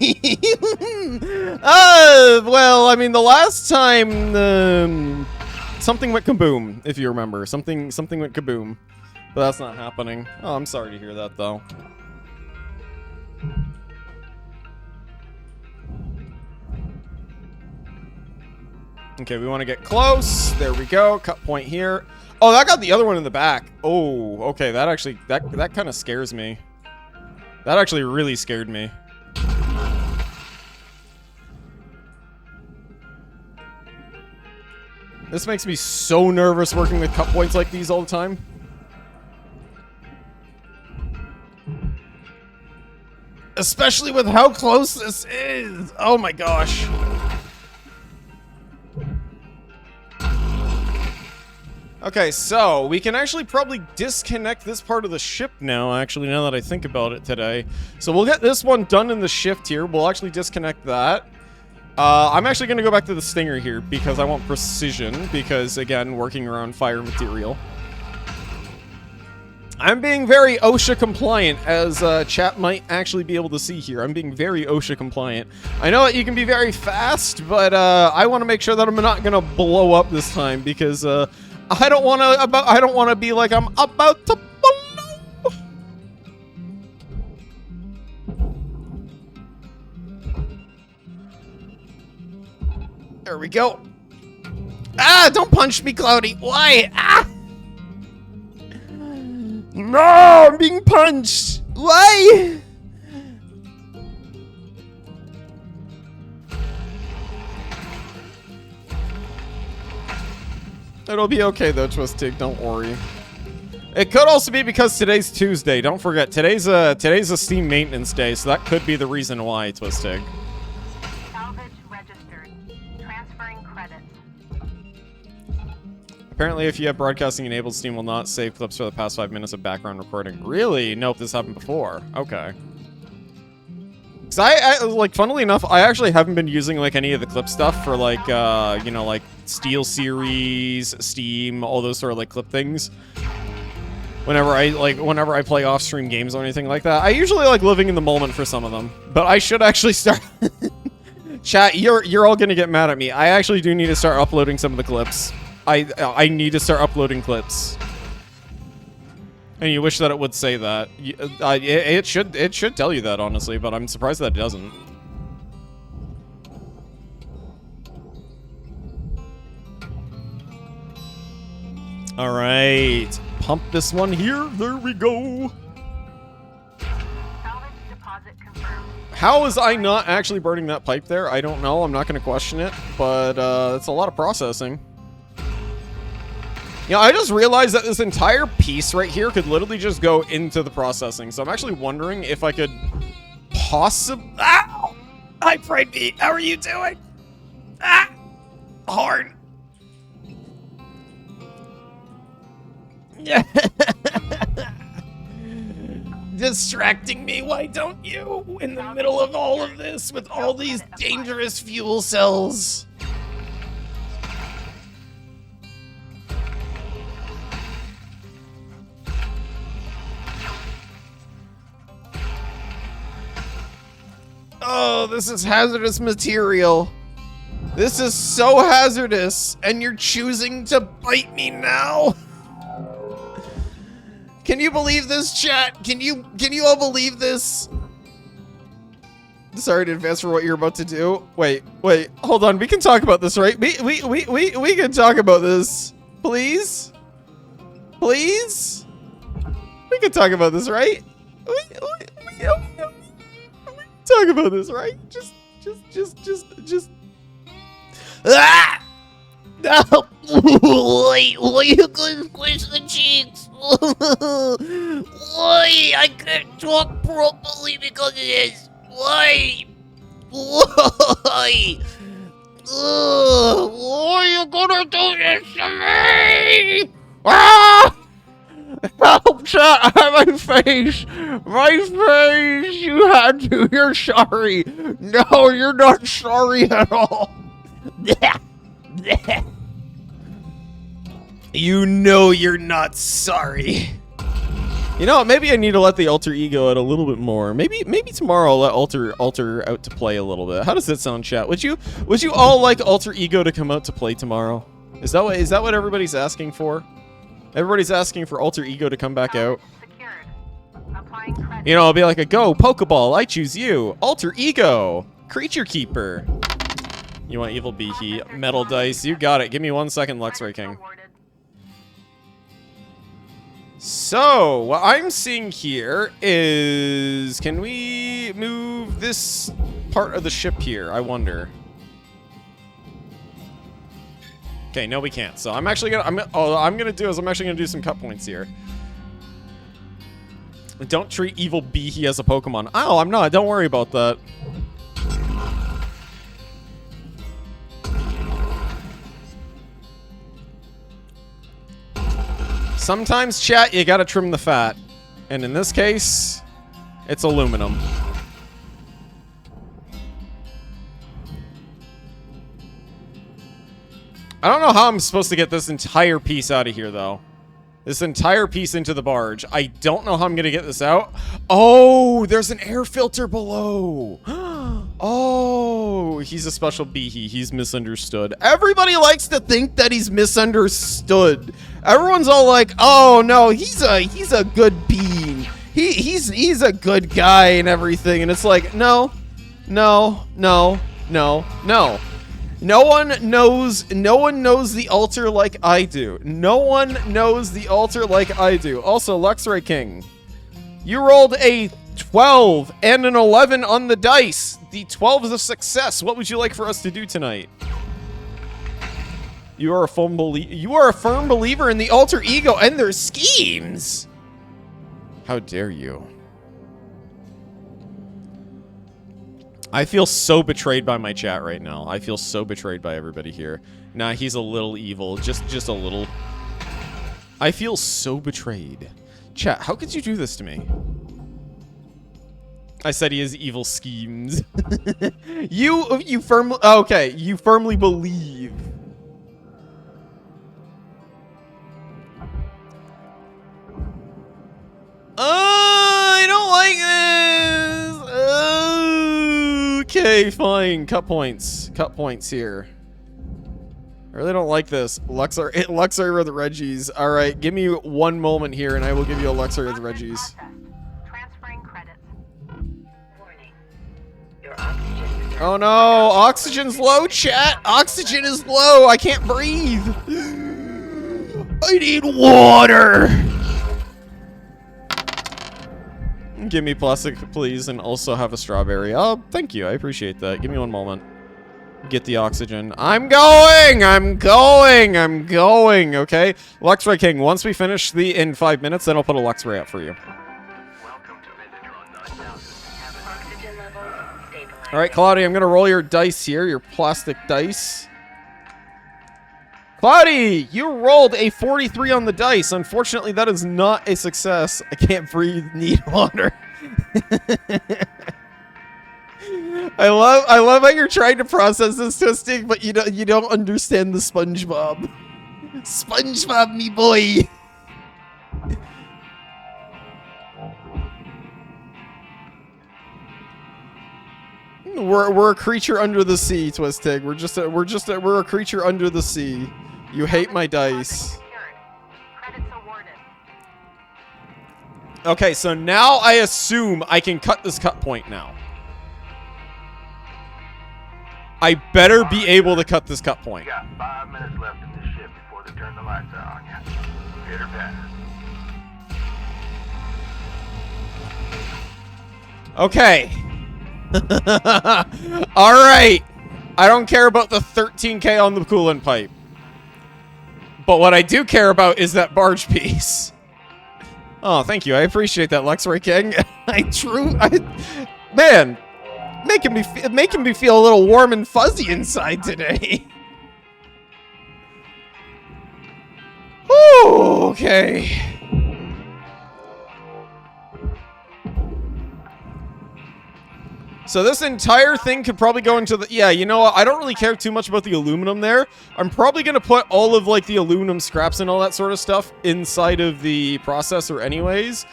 Well, I mean, the last time something went kaboom, if you remember. Something went kaboom, but that's not happening. Oh, I'm sorry to hear that, though. Okay, we want to get close. There we go. Cut point here. Oh, that got the other one in the back. Oh, okay. That actually, that kind of scares me. That actually really scared me. This makes me so nervous working with cut points like these all the time. Especially with how close this is. Oh my gosh. Okay, so we can actually probably disconnect this part of the ship now, actually, now that I think about it today. So we'll get this one done in the shift here. We'll actually disconnect that. I'm actually going to go back to the Stinger here because I want precision, because, again, working around fire material. I'm being very OSHA compliant, as chat might actually be able to see here. I'm being very OSHA compliant. I know that you can be very fast, but I want to make sure that I'm not going to blow up this time, because I don't want to be like I'm about to blow. There we go. Ah, don't punch me, Cloudy. Why? Ah! No, I'm being punched. Why? It'll be okay though, Twistig. Don't worry. It could also be because today's Tuesday. Don't forget, today's a Steam maintenance day, so that could be the reason why, Twistig. Salvage registered. Transferring credits. Apparently, if you have broadcasting enabled, Steam will not save clips for the past 5 minutes of background recording. Really? Nope, this happened before. Okay. Cause I like, funnily enough, I actually haven't been using like any of the clip stuff for like, you know, like Steel Series, Steam, all those sort of like clip things. whenever I play off-stream games or anything like that. I usually like living in the moment for some of them, but I should actually start. Chat, you're all gonna get mad at me. I actually do need to start uploading some of the clips. I need to start uploading clips. And you wish that it would say that. It should tell you that, honestly, but I'm surprised that it doesn't. All right, pump this one here. There we go. Salvage deposit confirmed. How is I not actually burning that pipe there? I don't know. I'm not going to question it, but it's a lot of processing. You know, I just realized that this entire piece right here could literally just go into the processing. So I'm actually wondering if I could possibly... Ow! Hi, Pride Beat. How are you doing? Ah! Hard. Distracting me, why don't you? In the middle of all of this with all these dangerous fuel cells. Oh, this is hazardous material. This is so hazardous, and you're choosing to bite me now. Can you believe this, chat? Can you all believe this? Sorry in advance for what you're about to do. Wait, hold on. We can talk about this, right? We can talk about this. Please? Please? We can talk about this, right? We can talk about this, right? Just. Ah! No! Wait, you could squish the cheeks. Why? I can't talk properly because of this. Why? Why? Why are you gonna do this to me? Ah! Help, chat! My face! My face! You had to. You're sorry. No, you're not sorry at all. You know you're not sorry. You know, maybe I need to let the alter ego out a little bit more. Maybe tomorrow I'll let alter out to play a little bit. How does that sound, chat? Would you all like alter ego to come out to play tomorrow? Is that what everybody's asking for? Everybody's asking for alter ego to come back out. Secured. Applying credit. You know, I'll be like a go Pokeball. I choose you. Alter ego. Creature keeper. You want evil Behe. Metal dice. You got it. Give me 1 second, Luxray King. Awarded. So, what I'm seeing here is... Can we move this part of the ship here? I wonder. Okay, no we can't. So I'm actually gonna... all I'm gonna do is I'm actually gonna do some cut points here. Don't treat evil Behe as a Pokemon. Oh, I'm not. Don't worry about that. Sometimes, chat, you gotta trim the fat. And in this case, it's aluminum. I don't know how I'm supposed to get this entire piece out of here, though. This entire piece into the barge. I don't know how I'm gonna get this out. Oh, there's an air filter below. Oh, he's a special Behe. He's misunderstood. Everybody likes to think that he's misunderstood. Everyone's all like, "Oh no, he's a good bean. He's a good guy and everything." And it's like, no. No one knows the altar like I do. No one knows the altar like I do. Also, Luxray King, you rolled a 12 and an 11 on the dice. The 12 is a success. What would you like for us to do tonight? You are a firm believer in the alter ego and their schemes. How dare you? I feel so betrayed by my chat right now. I feel so betrayed by everybody here. Nah, he's a little evil. Just a little. I feel so betrayed. Chat, how could you do this to me? I said he has evil schemes. You firmly... Okay, you firmly believe. Okay, fine. Cut points. Cut points here. I really don't like this. Luxury with the Reggies. All right, give me 1 moment here, and I will give you a luxury with the Reggies. Processed. Transferring credits. Warning. Your oxygen reserve. Oh no, oxygen's low, chat. Oxygen is low. I can't breathe. I need water. Give me plastic, please, and also have a strawberry. Oh, thank you. I appreciate that. Give me 1 moment. Get the oxygen. I'm going! Okay? Luxray King, once we finish in 5 minutes, then I'll put a Luxray up for you. Welcome to Metatron 9000. Oxygen levels stabilized. Alright, Cloudy, I'm gonna roll your dice here, your plastic dice. Cloudy, you rolled a 43 on the dice. Unfortunately, that is not a success. I can't breathe, need water. I love how you're trying to process this, Twisting, but you don't understand the SpongeBob. SpongeBob, me boy. We're a creature under the sea, Twistig. We're a creature under the sea. You hate my dice. Secured. Credits awarded. Okay, so now I assume I can cut this cut point now. I better be able to cut this cut point. You got 5 minutes left in this ship before they turn the lights out on you. Pitter patter. Okay. All right. I don't care about the 13K on the coolant pipe. But what I do care about is that barge piece. Oh, thank you. I appreciate that, Luxray King. Man, making me feel a little warm and fuzzy inside today. Whew, okay. So this entire thing could probably go into the... Yeah, you know what? I don't really care too much about the aluminum there. I'm probably going to put all of, like, the aluminum scraps and all that sort of stuff inside of the processor anyways.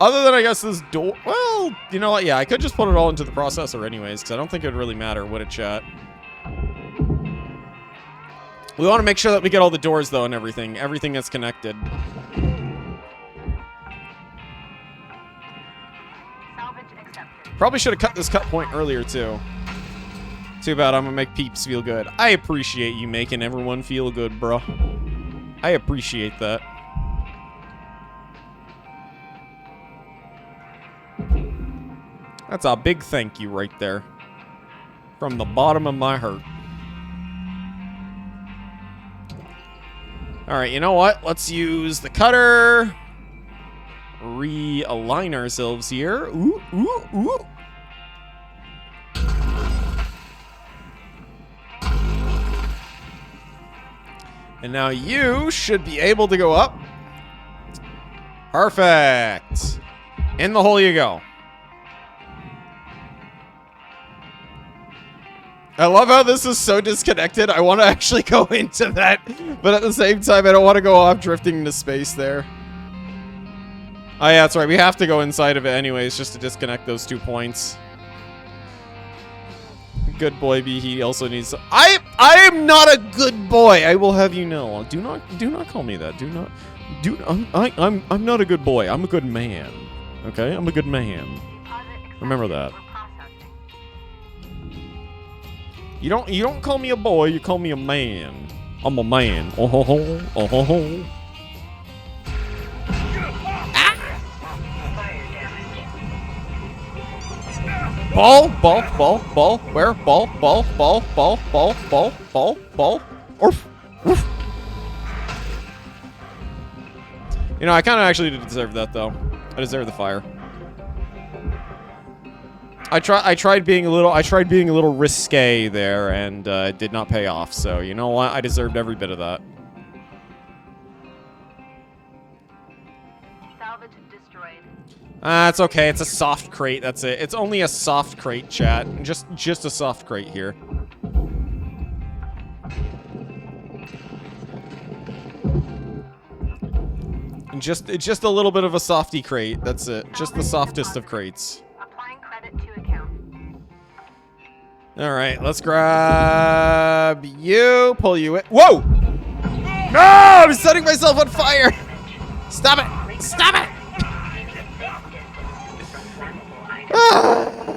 Other than, I guess, this door... Well, you know what? Yeah, I could just put it all into the processor anyways, because I don't think it would really matter, would it, chat? We want to make sure that we get all the doors, though, and everything. Everything that's connected. Salvage accepted. Probably should have cut this cut point earlier, too. Too bad, I'm gonna make peeps feel good. I appreciate you making everyone feel good, bro. I appreciate that. That's a big thank you right there. From the bottom of my heart. Alright, you know what? Let's use the cutter. Realign ourselves here. Ooh, ooh, ooh. And now you should be able to go up. Perfect. In the hole you go. I love how this is so disconnected. I want to actually go into that, but at the same time, I don't want to go off drifting into space there. Oh yeah, that's right. We have to go inside of it anyways, just to disconnect those 2 points. Good boy, B. He also needs. I am not a good boy. I will have you know. Do not call me that. I'm not a good boy. I'm a good man. Okay, I'm a good man. Deposit accepted. Remember that. We're processing. You don't call me a boy. You call me a man. I'm a man. Oh ho ho. Oh ho ho. Fire damage. Ball. Where? Ball. Orf. Oof. You know, I kind of actually deserve that, though. I deserve the fire. I tried being a little risque there, and it did not pay off. So you know what? I deserved every bit of that. Salvage destroyed. It's okay. It's a soft crate. That's it. It's only a soft crate, chat. Just a soft crate here. And just a little bit of a softy crate. That's it. Just the softest of crates. Applying credit to account. Alright, let's grab you, pull you in. Whoa! No! I'm setting myself on fire! Stop it! Stop it!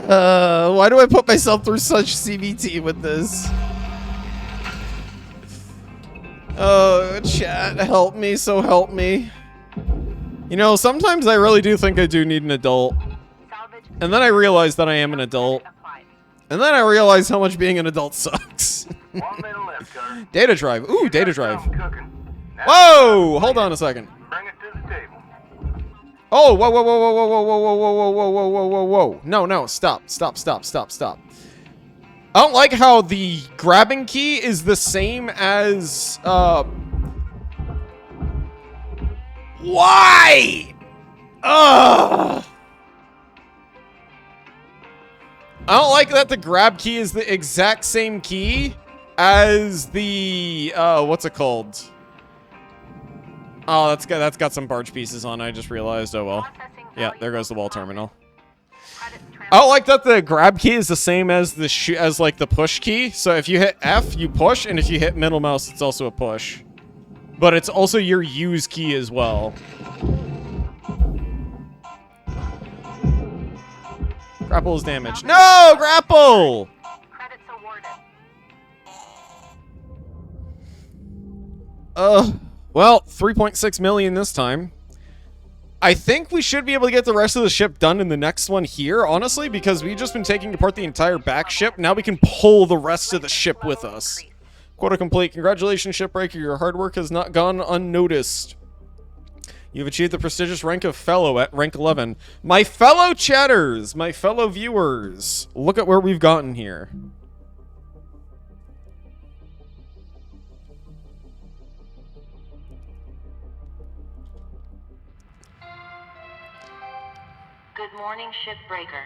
Why do I put myself through such CVT with this? Oh, chat, help me, so help me. You know, sometimes I really do think I do need an adult. And then I realize that I am an adult. And then I realize how much being an adult sucks. 1 minute left, Cutter. Data drive. Ooh, data drive. Something cooking. Now, Whoa! Hold on a second. bring it to the table. Oh, whoa, whoa, whoa, whoa, whoa, whoa, whoa, whoa, whoa, whoa, whoa, whoa, whoa, whoa. No, no, stop, stop, stop, stop, stop. I don't like how the grabbing key is the same as, why? Ugh. I don't like that the grab key is the exact same key as the, what's it called? Oh, that's got some barge pieces on it, I just realized. Oh well. Yeah, there goes the wall terminal. I don't like that the grab key is the same as the like the push key. So if you hit F, you push, and if you hit middle mouse, it's also a push. But it's also your use key as well. Grapple is damaged. No, grapple! Credits awarded. Well, 3.6 million this time. I think we should be able to get the rest of the ship done in the next one here, honestly, because we've just been taking apart the entire back ship. Now we can pull the rest of the ship with us. Quota complete. Congratulations, Shipbreaker. Your hard work has not gone unnoticed. You've achieved the prestigious rank of Fellow at rank 11. My fellow chatters, my fellow viewers, look at where we've gotten here. Good morning, Shipbreaker.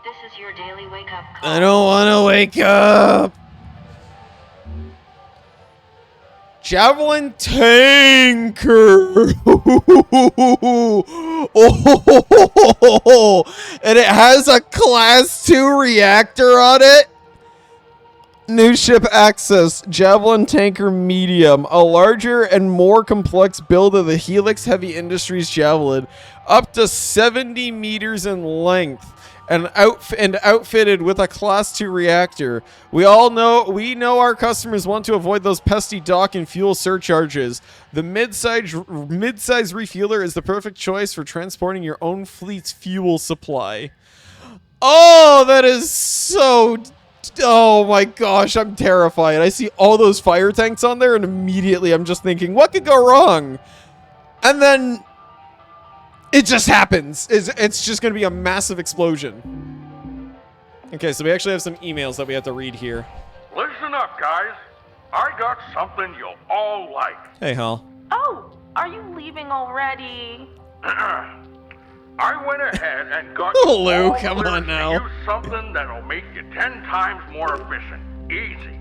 This is your daily wake-up call. I don't want to wake up. Javelin tanker. Oh, and it has a class 2 reactor on it. New ship access. Javelin tanker medium. A larger and more complex build of the Helix Heavy Industries Javelin. Up to 70 meters in length. And outfitted with a class 2 reactor. We know our customers want to avoid those pesky dock and fuel surcharges. The mid-size refueler is the perfect choice for transporting your own fleet's fuel supply. Oh, that is so... Oh my gosh, I'm terrified. I see all those fire tanks on there and immediately I'm just thinking, what could go wrong? And then... it just happens. It's just going to be a massive explosion. Okay, so we actually have some emails that we have to read here. Listen up, guys. I got something you'll all like. Hey, Hal. Oh, are you leaving already? I went ahead and got Oh, Lou, all come the on lyrics now. to use something that'll make you 10 times more efficient. Easy.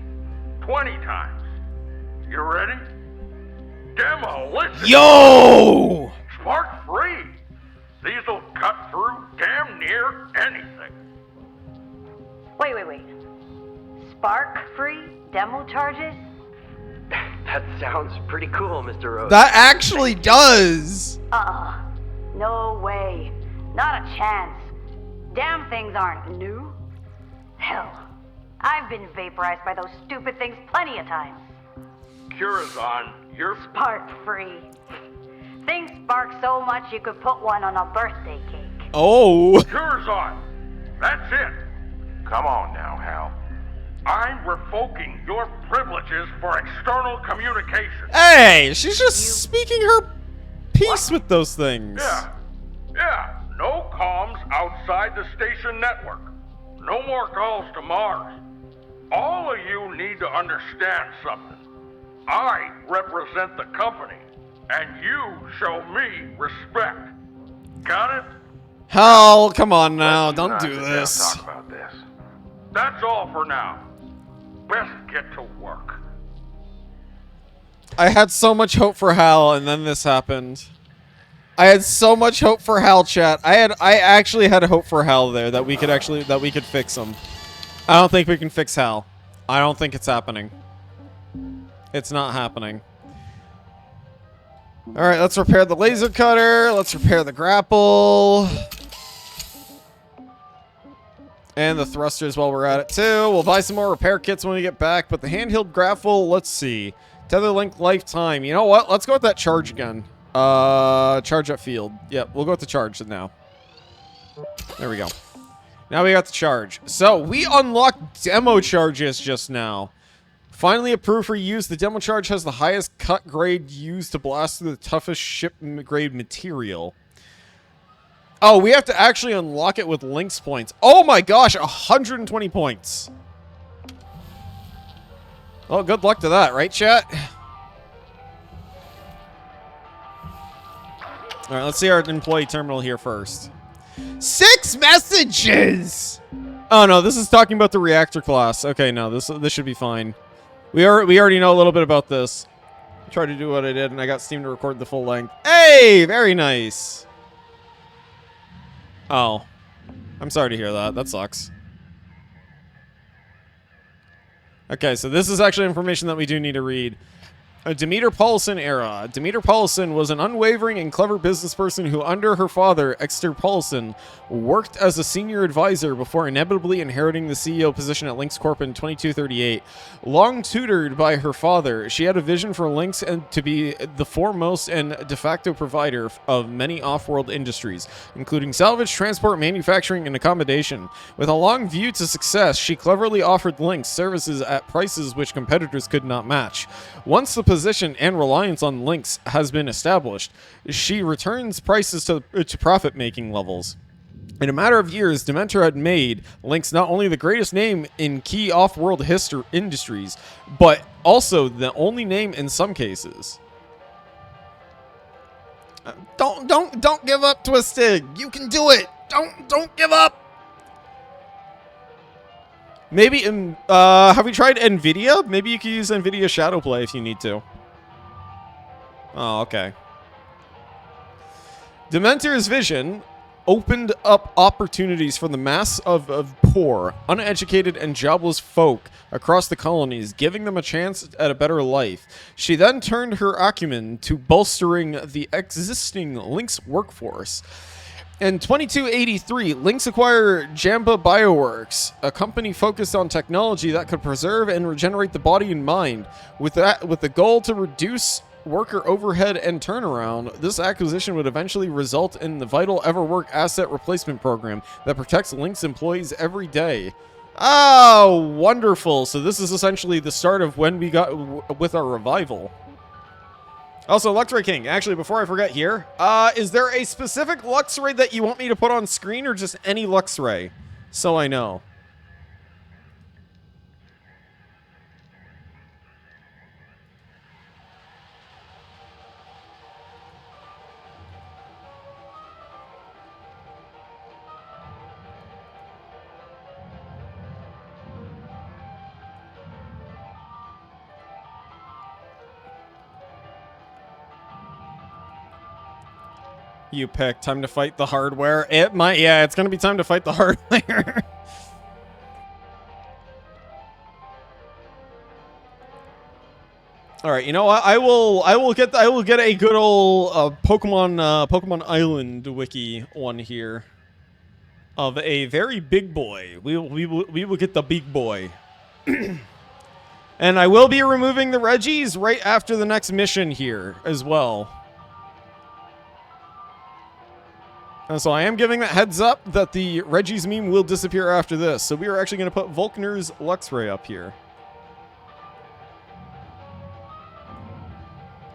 20 times. You ready? Demo, listen. Yo! Spark free. These'll cut through damn near anything. Wait. Spark-free demo charges? That sounds pretty cool, Mr. Rose. That actually does. No way. Not a chance. Damn things aren't new. Hell, I've been vaporized by those stupid things plenty of times. Curazon, you're... Spark-free. Things spark so much you could put one on a birthday cake. Oh. Curazon. That's it. Come on now, Hal. I'm revoking your privileges for external communication. Hey, she's just speaking her piece with those things. Yeah. No comms outside the station network. No more calls to Mars. All of you need to understand something. I represent the company, and you show me respect. Got it? Hal, come on now. Don't Let's do not sit down and this. Talk about this. That's all for now. Best get to work. I had so much hope for Hal, and then this happened. I had so much hope for Hal, chat. I actually had hope for Hal there that we could fix him. I don't think we can fix Hal. I don't think it's happening. It's not happening. Alright, let's repair the laser cutter. Let's repair the grapple. And the thrusters while we're at it too. We'll buy some more repair kits when we get back. But the handheld grapple, let's see. Tether link lifetime. You know what? Let's go with that charge again. Charge at field. Yep, we'll go with the charge now. There we go. Now we got the charge. So we unlocked demo charges just now. Finally approved for use. The demo charge has the highest cut grade used to blast through the toughest ship grade material. Oh, we have to actually unlock it with Lynx points. Oh my gosh, 120 points. Well, good luck to that, right, chat? All right, let's see our employee terminal here first. 6 messages! Oh no, this is talking about the reactor class. Okay, no, this should be fine. We already know a little bit about this. I tried to do what I did, and I got Steam to record the full length. Hey, very nice. Oh, I'm sorry to hear that. That sucks. Okay, so this is actually information that we do need to read. A Demeter Paulson era. Demeter Paulson was an unwavering and clever business person who, under her father, Exeter Paulson, worked as a senior advisor before inevitably inheriting the CEO position at Lynx Corp in 2238. Long tutored by her father, she had a vision for Lynx and to be the foremost and de facto provider of many off-world industries, including salvage, transport, manufacturing, and accommodation. With a long view to success, she cleverly offered Lynx services at prices which competitors could not match. Once the position and reliance on Lynx has been established, she returns prices to profit-making levels. In a matter of years, Dementor had made Lynx not only the greatest name in key off-world industries, but also the only name in some cases. Don't give up, Twisted. You can do it. Don't give up. Maybe have we tried NVIDIA? Maybe you could use NVIDIA Shadowplay if you need to. Oh, okay. Dementor's vision opened up opportunities for the mass of poor, uneducated, and jobless folk across the colonies, giving them a chance at a better life. She then turned her acumen to bolstering the existing Lynx workforce. In 2283, Lynx acquired Jamba Bioworks, a company focused on technology that could preserve and regenerate the body and mind. With the goal to reduce worker overhead and turnaround, this acquisition would eventually result in the vital Everwork asset replacement program that protects Lynx employees every day. Oh, wonderful. So this is essentially the start of when we got with our revival. Also, Luxray King, actually, before I forget here, is there a specific Luxray that you want me to put on screen, or just any Luxray? So I know. You pick. Time to fight the hardware. It might, yeah, it's gonna be time to fight the hardware. All right, you know what? I will get a good old Pokemon Island wiki one here of a very big boy. We will get the big boy. And I will be removing the Reggies right after the next mission here as well. And so I am giving that heads up that the Reggie's meme will disappear after this. So we are actually going to put Volkner's Luxray up here.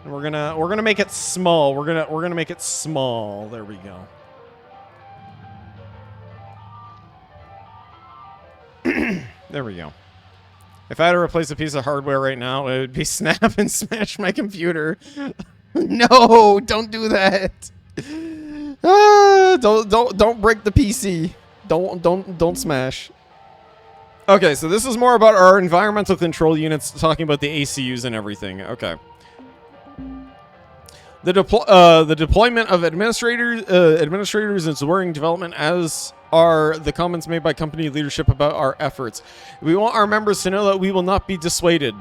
And we're gonna make it small. We're gonna make it small. There we go. There we go. If I had to replace a piece of hardware right now, it would be snap and smash my computer. No, don't do that. Don't break the PC. Don't smash. Okay, so this is more about our environmental control units, talking about the ACUs and everything. Okay. The deployment of administrators is during development as are the comments made by company leadership about our efforts. We want our members to know that we will not be dissuaded.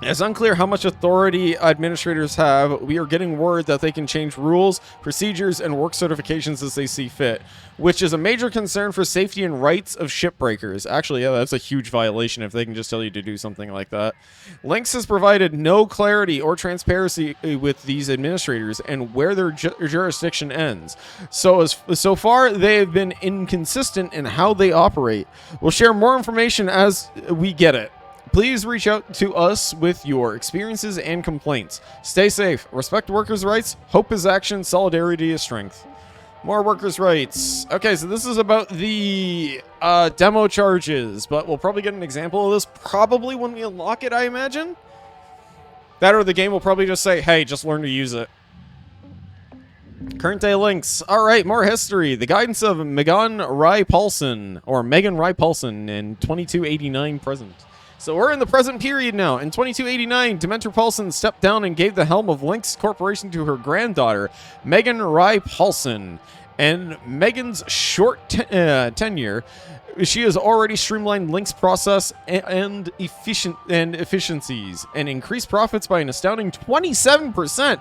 It's unclear how much authority administrators have. We are getting word that they can change rules, procedures, and work certifications as they see fit, which is a major concern for safety and rights of shipbreakers. Actually, yeah, that's a huge violation if they can just tell you to do something like that. Lynx has provided no clarity or transparency with these administrators and where their jurisdiction ends. So far, they have been inconsistent in how they operate. We'll share more information as we get it. Please reach out to us with your experiences and complaints. Stay safe. Respect workers' rights. Hope is action. Solidarity is strength. More workers' rights. Okay, so this is about the demo charges, but we'll probably get an example of this probably when we unlock it, I imagine. That or the game will probably just say, hey, just learn to use it. Current day links. All right, more history. The guidance of Megan Rai Paulson in 2289 present. So we're in the present period now. In 2289, Dementor Paulson stepped down and gave the helm of Lynx Corporation to her granddaughter, Megan Rai Paulson. And Megan's short tenure, she has already streamlined Lynx process and efficiencies and increased profits by an astounding 27%.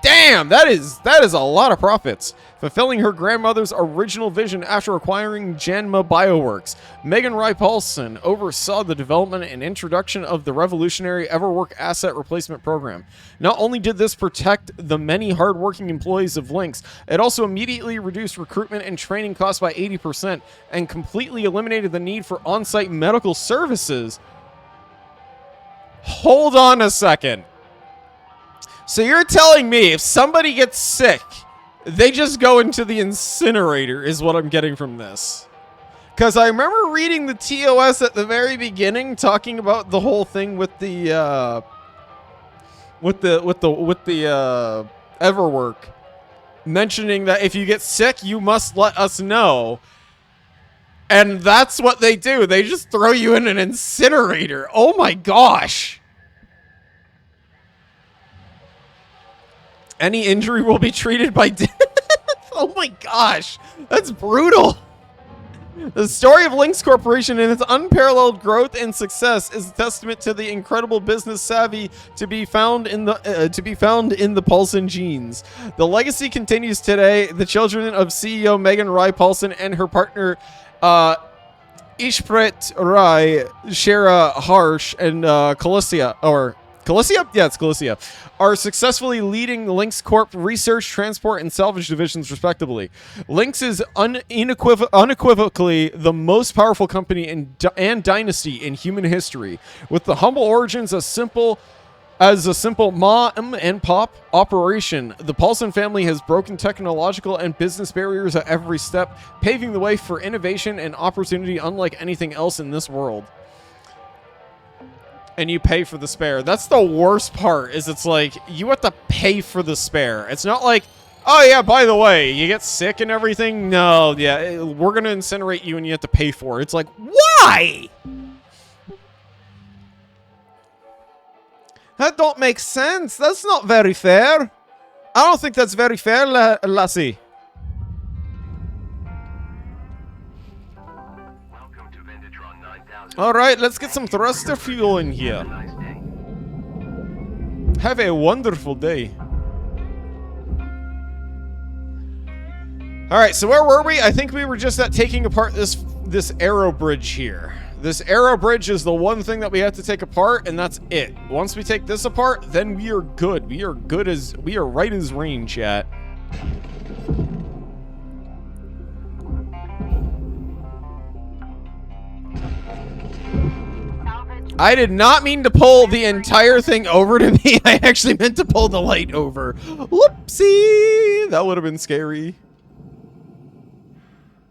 Damn, that is a lot of profits. Fulfilling her grandmother's original vision after acquiring Janma Bioworks, Megan Rai Paulson oversaw the development and introduction of the revolutionary Everwork Asset Replacement Program. Not only did this protect the many hardworking employees of Lynx, it also immediately reduced recruitment and training costs by 80% and completely eliminated the need for on-site medical services. Hold on a second. So you're telling me if somebody gets sick, they just go into the incinerator is what I'm getting from this. Because I remember reading the TOS at the very beginning talking about the whole thing with the Everwork, mentioning that if you get sick, you must let us know. And that's what they do. They just throw you in an incinerator. Oh my gosh. Any injury will be treated by death. Oh my gosh. That's brutal. The story of Lynx Corporation and its unparalleled growth and success is a testament to the incredible business savvy to be found in the Paulson genes. The legacy continues today. The children of CEO Megan Rai Paulson and her partner Ishprit Rai, Shara Harsh, and Calicia? Yeah, it's Calicia. Are successfully leading Lynx Corp research, transport, and salvage divisions, respectively. Lynx is unequivocally the most powerful company and dynasty in human history. With the humble origins as a simple mom and pop operation, the Paulson family has broken technological and business barriers at every step, paving the way for innovation and opportunity unlike anything else in this world. And you pay for the spare. That's the worst part, is it's like, you have to pay for the spare. It's not like, oh yeah, by the way, you get sick and everything. No, yeah, we're going to incinerate you and you have to pay for it. It's like, why? That don't make sense. That's not very fair. I don't think that's very fair, Lassie. Alright, let's get some thruster fuel in here. Have a wonderful day. Alright, so where were we? I think we were just at taking apart this aero bridge here. This aero bridge is the one thing that we have to take apart, and that's it. Once we take this apart, then we are good. We are right as rain, chat. I did not mean to pull the entire thing over to me. I actually meant to pull the light over. Whoopsie! That would have been scary.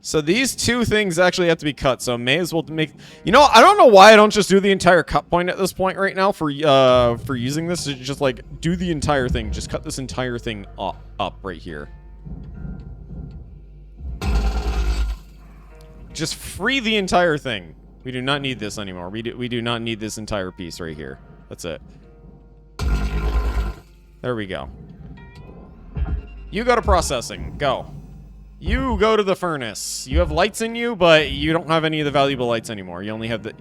So these two things actually have to be cut, so may as well make... You know, I don't know why I don't just do the entire cut point at this point right now for using this. Just, like, do the entire thing. Just cut this entire thing up right here. Just free the entire thing. We do not need this anymore. We do not need this entire piece right here. That's it. There we go. You go to processing. Go. You go to the furnace. You have lights in you, but you don't have any of the valuable lights anymore. You only have the...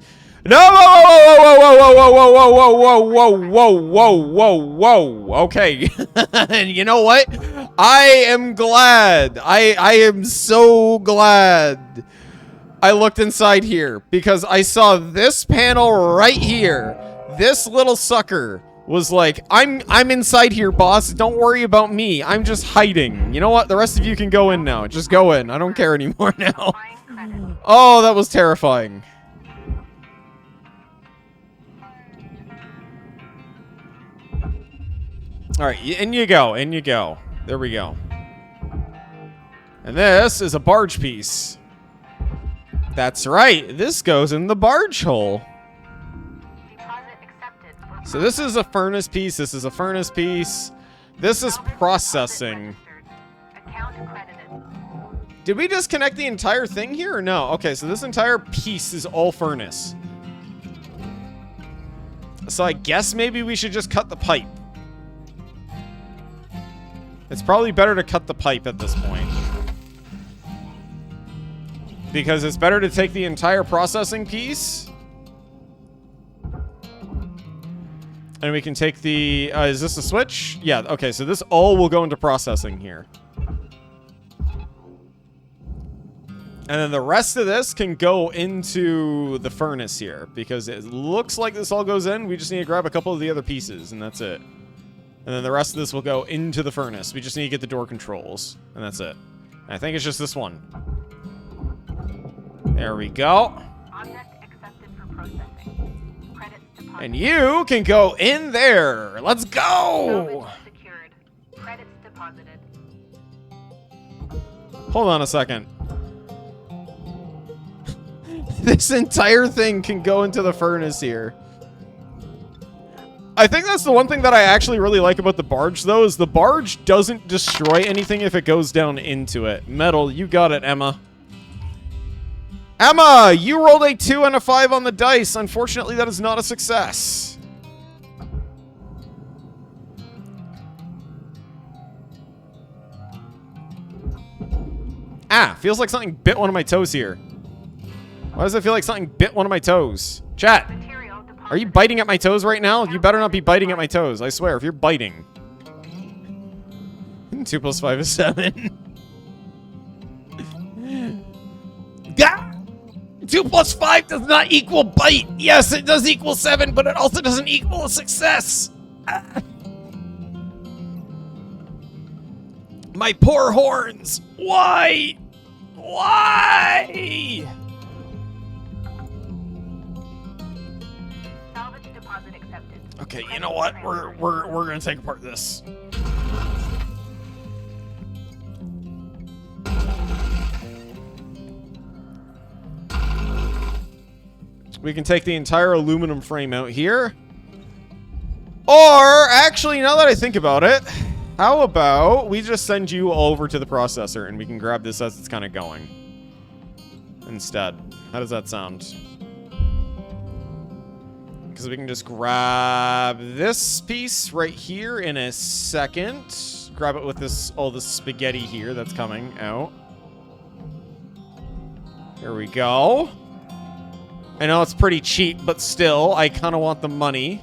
No! Whoa, whoa, whoa, whoa, whoa, whoa, whoa, whoa, whoa, whoa, whoa, whoa. Okay. And you know what? I am glad. I am so glad I looked inside here because I saw this panel right here. This little sucker was like, I'm inside here, boss. Don't worry about me. I'm just hiding. You know what? The rest of you can go in now. Just go in. I don't care anymore now. Oh, that was terrifying. All right, in you go. In you go. There we go. And this is a barge piece. That's right. This goes in the barge hole. So this is a furnace piece. This is a furnace piece. This is processing. Did we disconnect the entire thing here or no? Okay, so this entire piece is all furnace. So I guess maybe we should just cut the pipe. It's probably better to cut the pipe at this point. Because it's better to take the entire processing piece. And we can take the... is this a switch? Yeah, okay, so this all will go into processing here. And then the rest of this can go into the furnace here. Because it looks like this all goes in. We just need to grab a couple of the other pieces, and that's it. And then the rest of this will go into the furnace. We just need to get the door controls, and that's it. And I think it's just this one. There we go. Object accepted for processing. Credits deposited. And you can go in there. Let's go. Salvage secured. Credits deposited. Hold on a second. This entire thing can go into the furnace here. I think that's the one thing that I actually really like about the barge, though, is the barge doesn't destroy anything if it goes down into it. Metal, you got it, Emma. Emma, you rolled a 2 and a 5 on the dice. Unfortunately, that is not a success. Ah, feels like something bit one of my toes here. Why does it feel like something bit one of my toes? Chat, are you biting at my toes right now? You better not be biting at my toes. I swear, if you're biting. 2 plus 5 is 7. Gah! 2 plus 5 does not equal bite. Yes, it does equal 7, but it also doesn't equal a success. Ah. My poor horns. Why? Why? Salvage deposit accepted. Okay, you know what? We're gonna take apart this. We can take the entire aluminum frame out here. Or, actually, now that I think about it, how about we just send you over to the processor and we can grab this as it's kind of going. Instead. How does that sound? Because we can just grab this piece right here in a second. Grab it with this, all this spaghetti here that's coming out. There we go. I know it's pretty cheap, but still, I kind of want the money.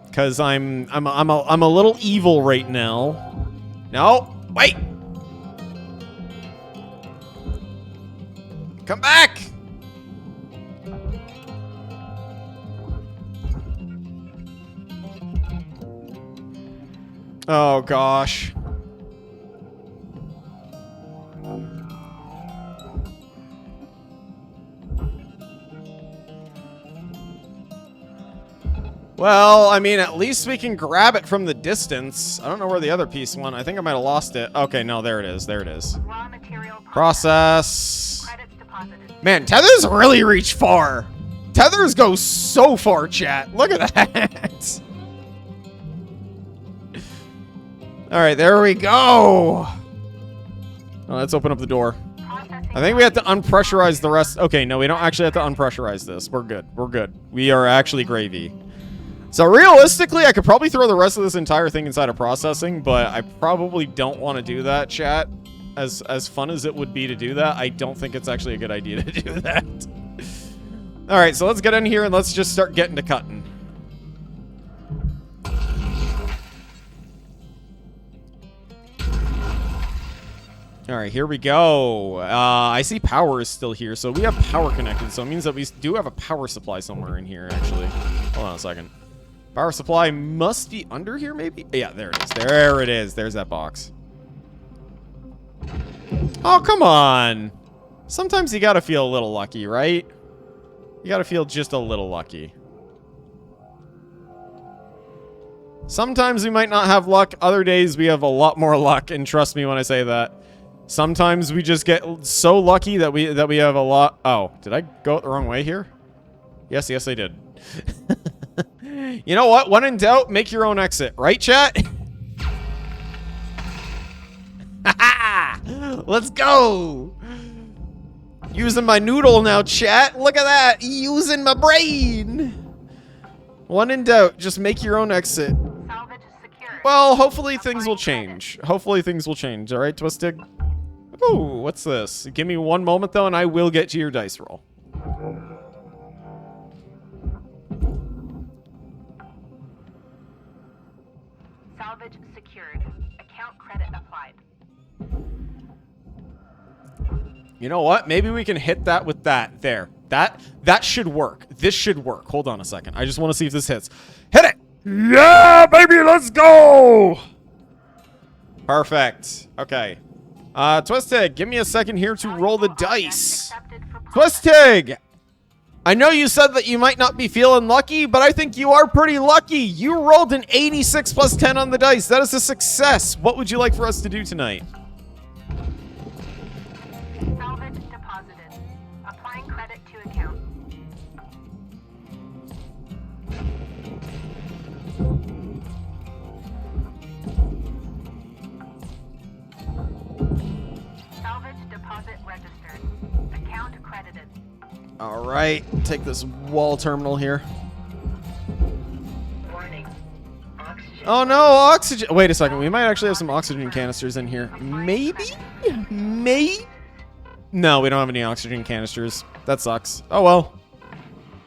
Because I'm a little evil right now. No, wait. Come back. Oh gosh. Well, I mean, at least we can grab it from the distance. I don't know where the other piece went. I think I might have lost it. Okay, no, there it is. There it is. Raw material Process. Credits deposited. Man, tethers really reach far. Tethers go so far, chat. Look at that. All right, there we go. Oh, let's open up the door. I think we have to unpressurize the rest. Okay, no, we don't actually have to unpressurize this. We're good. We're good. We are actually gravy. So realistically, I could probably throw the rest of this entire thing inside of processing, but I probably don't want to do that, chat. As fun as it would be to do that, I don't think it's actually a good idea to do that. Alright, so let's get in here and let's just start getting to cutting. Alright, here we go. I see power is still here, so we have power connected, so it means that we do have a power supply somewhere in here, actually. Hold on a second. Power supply must be under here, maybe? Yeah, there it is. There it is. There's that box. Oh, come on. Sometimes you gotta feel a little lucky, right? You gotta feel just a little lucky. Sometimes we might not have luck. Other days we have a lot more luck, and trust me when I say that. Sometimes we just get so lucky that we have a lot. Oh, did I go the wrong way here? Yes, I did. You know what? When in doubt, make your own exit. Right, chat? Let's go! Using my noodle now, chat. Look at that. Using my brain. When in doubt, just make your own exit. Well, hopefully things will change. Hopefully things will change. All right, Twisted? Ooh, what's this? Give me one moment, though, and I will get to your dice roll. Salvage secured. Account credit applied. You know what? Maybe we can hit that with that. There. That should work. This should work. Hold on a second. I just want to see if this hits. Hit it! Yeah, baby, let's go! Perfect. Okay. Twistig, give me a second here to roll the dice. Twistig! I know you said that you might not be feeling lucky, but I think you are pretty lucky. You rolled an 86 plus 10 on the dice. That is a success. What would you like for us to do tonight? Salvage deposited. Applying credit to account. Salvage deposit registered. Account credited. All right. Take this wall terminal here. Warning. Oxygen. Oh, no. Oxygen. Wait a second. We might actually have some oxygen canisters in here. Maybe? Maybe? No, we don't have any oxygen canisters. That sucks. Oh, well.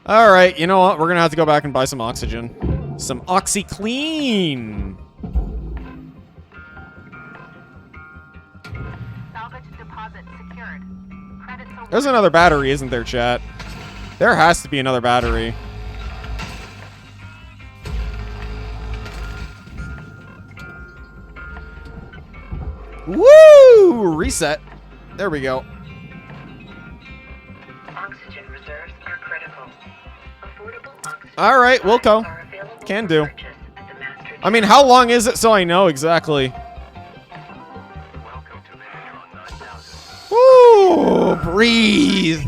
All right. You know what? We're going to have to go back and buy some oxygen. Some OxyClean. Salvage deposit secured. Credits awarded. There's another battery, isn't there, chat? There has to be another battery. Woo! Reset. There we go. Oxygen reserves are critical. Affordable oxygen. All right, we'll go. are available Can for do. purchase at the master I mean, how long is it so I know exactly? Welcome to Megatron 9000. Woo! Breathe.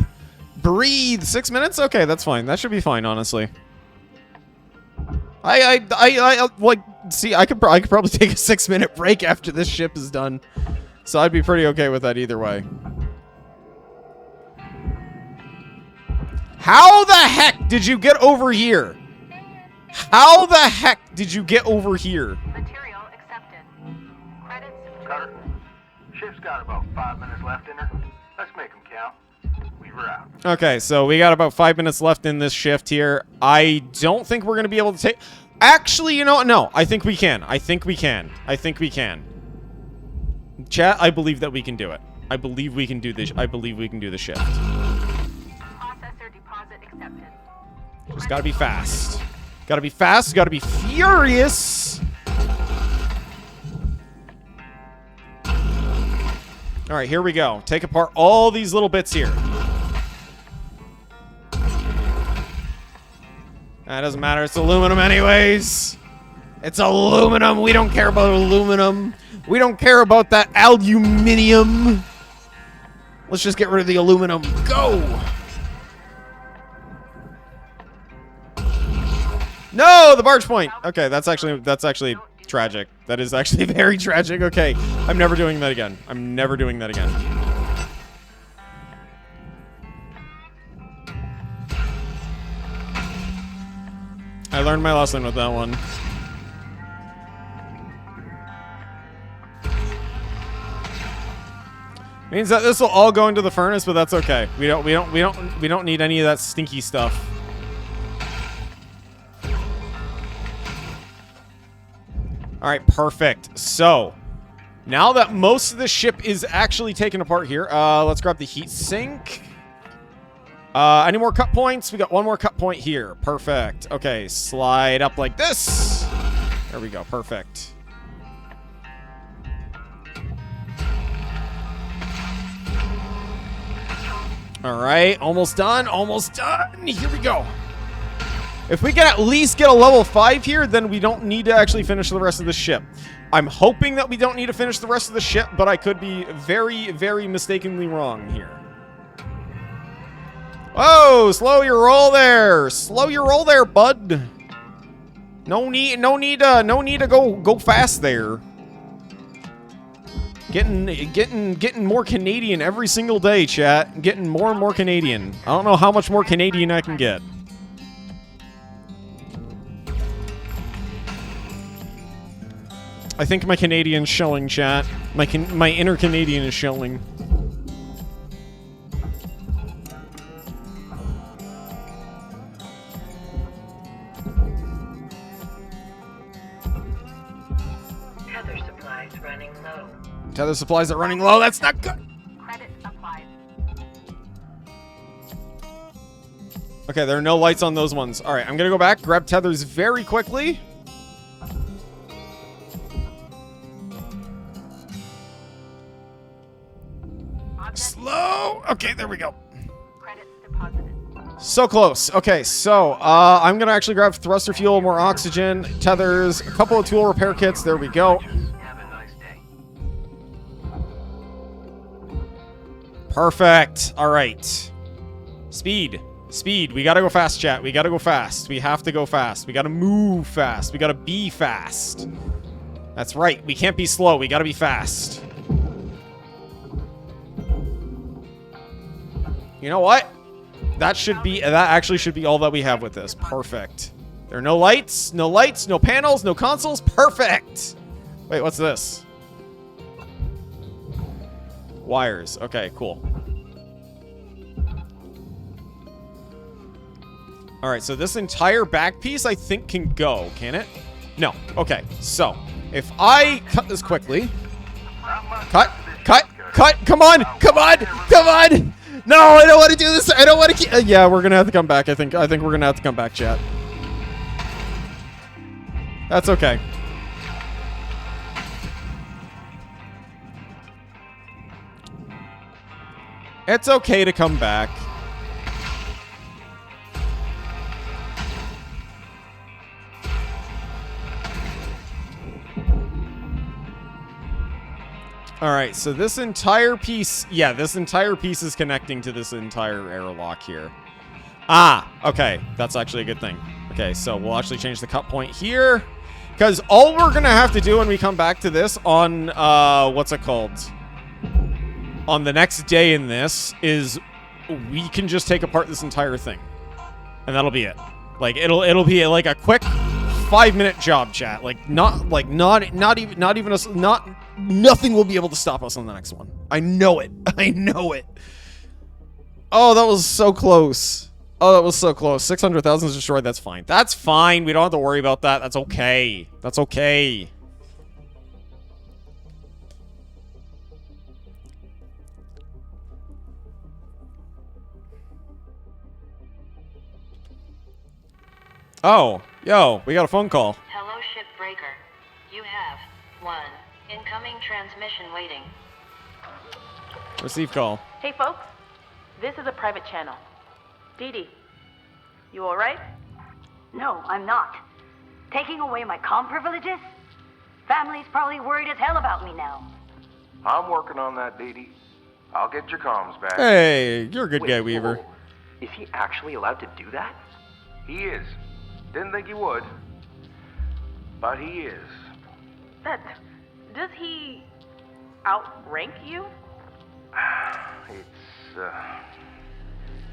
Breathe. 6 minutes? Okay, that's fine. That should be fine, honestly. I like, see, I could probably take a 6-minute break after this ship is done. So I'd be pretty okay with that either way. How the heck did you get over here? How the heck did you get over here? Material accepted. Credits Cutter, ship's got about 5 minutes left in her. Let's make them count. We're out. Okay, so we got about 5 minutes left in this shift here. I don't think we're going to be able to take... Actually, you know what? No, I think we can. I think we can. Chat, I believe that we can do it. I believe we can do this. I believe we can do the shift. processor deposit accepted. Just gotta be fast. Gotta be fast. Gotta be furious. All right, here we go. Take apart all these little bits here. That doesn't matter. It's aluminum anyways. It's aluminum. We don't care about aluminum. We don't care about that aluminium. Let's just get rid of the aluminum. Go! No, the barge point. Okay, that's actually tragic. That is actually very tragic. Okay, I'm never doing that again. I'm never doing that again. I learned my lesson with that one. Means that this will all go into the furnace, but that's okay. We don't need any of that stinky stuff. All right, perfect. So, now that most of the ship is actually taken apart here, let's grab the heat sink. Any more cut points? We got one more cut point here. Perfect. Okay, slide up like this. There we go. Perfect. All right, almost done. Almost done. Here we go. If we can at least get a level 5 here, then we don't need to actually finish the rest of the ship. I'm hoping that we don't need to finish the rest of the ship, but I could be very, very mistakenly wrong here. Whoa, slow your roll there. Slow your roll there, bud. No need to go fast there. Getting more Canadian every single day, chat. Getting more and more Canadian. I don't know how much more Canadian I can get. I think my Canadian's showing, chat. My inner Canadian is showing. Tether supplies running low. Tether supplies are running low. That's not good. Credit applied. Okay, there are no lights on those ones. All right, I'm gonna go back, grab tethers very quickly. Slow. Okay, there we go. Credits deposited. So close. Okay, so I'm gonna actually grab thruster fuel, more oxygen, tethers, a couple of tool repair kits. There we go. Have a nice day. Perfect. All right. Speed. Speed. We gotta go fast, chat. We gotta go fast. We have to go fast. We gotta move fast. We gotta be fast. That's right. We can't be slow. We gotta be fast. You know what? That actually should be all that we have with this. Perfect. There are no lights, no panels, no consoles. Perfect. Wait, what's this? Wires. Okay, cool. All right, so this entire back piece I think can go, can it? No. Okay, so if I cut this quickly. Cut. Come on. No, I don't want to do this. I don't want to keep... yeah, we're going to have to come back. I think we're going to have to come back, chat. That's okay. It's okay to come back. All right, so this entire piece, yeah, this entire piece is connecting to this entire airlock here. Ah, okay, that's actually a good thing. Okay, so we'll actually change the cut point here, because all we're gonna have to do when we come back to this on, what's it called? On the next day in this is we can just take apart this entire thing, and that'll be it. Like it'll be like a quick 5-minute job, chat. Nothing will be able to stop us on the next one. I know it. I know it. Oh, that was so close. Oh, that was so close. 600,000 is destroyed. That's fine. That's fine. We don't have to worry about that. That's okay. That's okay. Oh, yo, we got a phone call. Hello, Shipbreaker. You have one incoming transmission waiting. Receive call. Hey folks, this is a private channel. Dee Dee, you alright? No, I'm not. Taking away my comm privileges? Family's probably worried as hell about me now. I'm working on that, Dee Dee. I'll get your comms back. Hey, you're a good guy, Wait, Weaver. whoa. Is he actually allowed to do that? He is. Didn't think he would. But he is. Does he outrank you?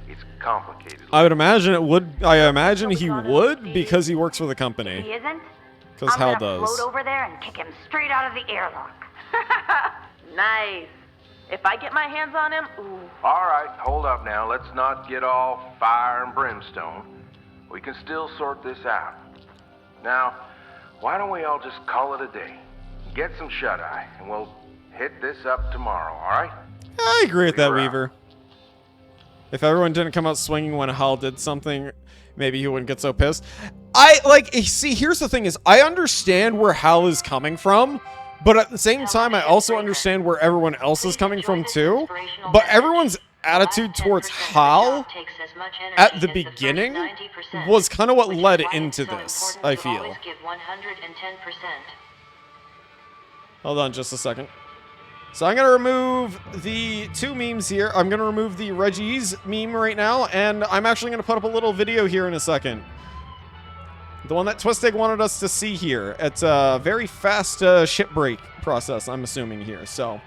It's complicated. I would imagine it would. I imagine he would because he works for the If company. he isn't, Because I'm Hal gonna does. float over there and kick him straight out of the airlock. Nice. If I get my hands on him, ooh. All right, hold up now. Let's not get all fire and brimstone. We can still sort this out. Now, why don't we all just call it a day? Get some shut-eye, and we'll hit this up tomorrow, all right? I agree with that, We're out. Weaver. If everyone didn't come out swinging when Hal did something, maybe he wouldn't get so pissed. See, here's the thing is, I understand where Hal is coming from, but at the same time, I also understand where everyone else is coming from too. But everyone's attitude towards Hal at the beginning was kind of what led into this, I feel. Hold on just a second. So I'm going to remove the 2 memes here. I'm going to remove the Reggie's meme right now, and I'm actually going to put up a little video here in a second. The one that Twistig wanted us to see here. It's a very fast ship break process, I'm assuming here. So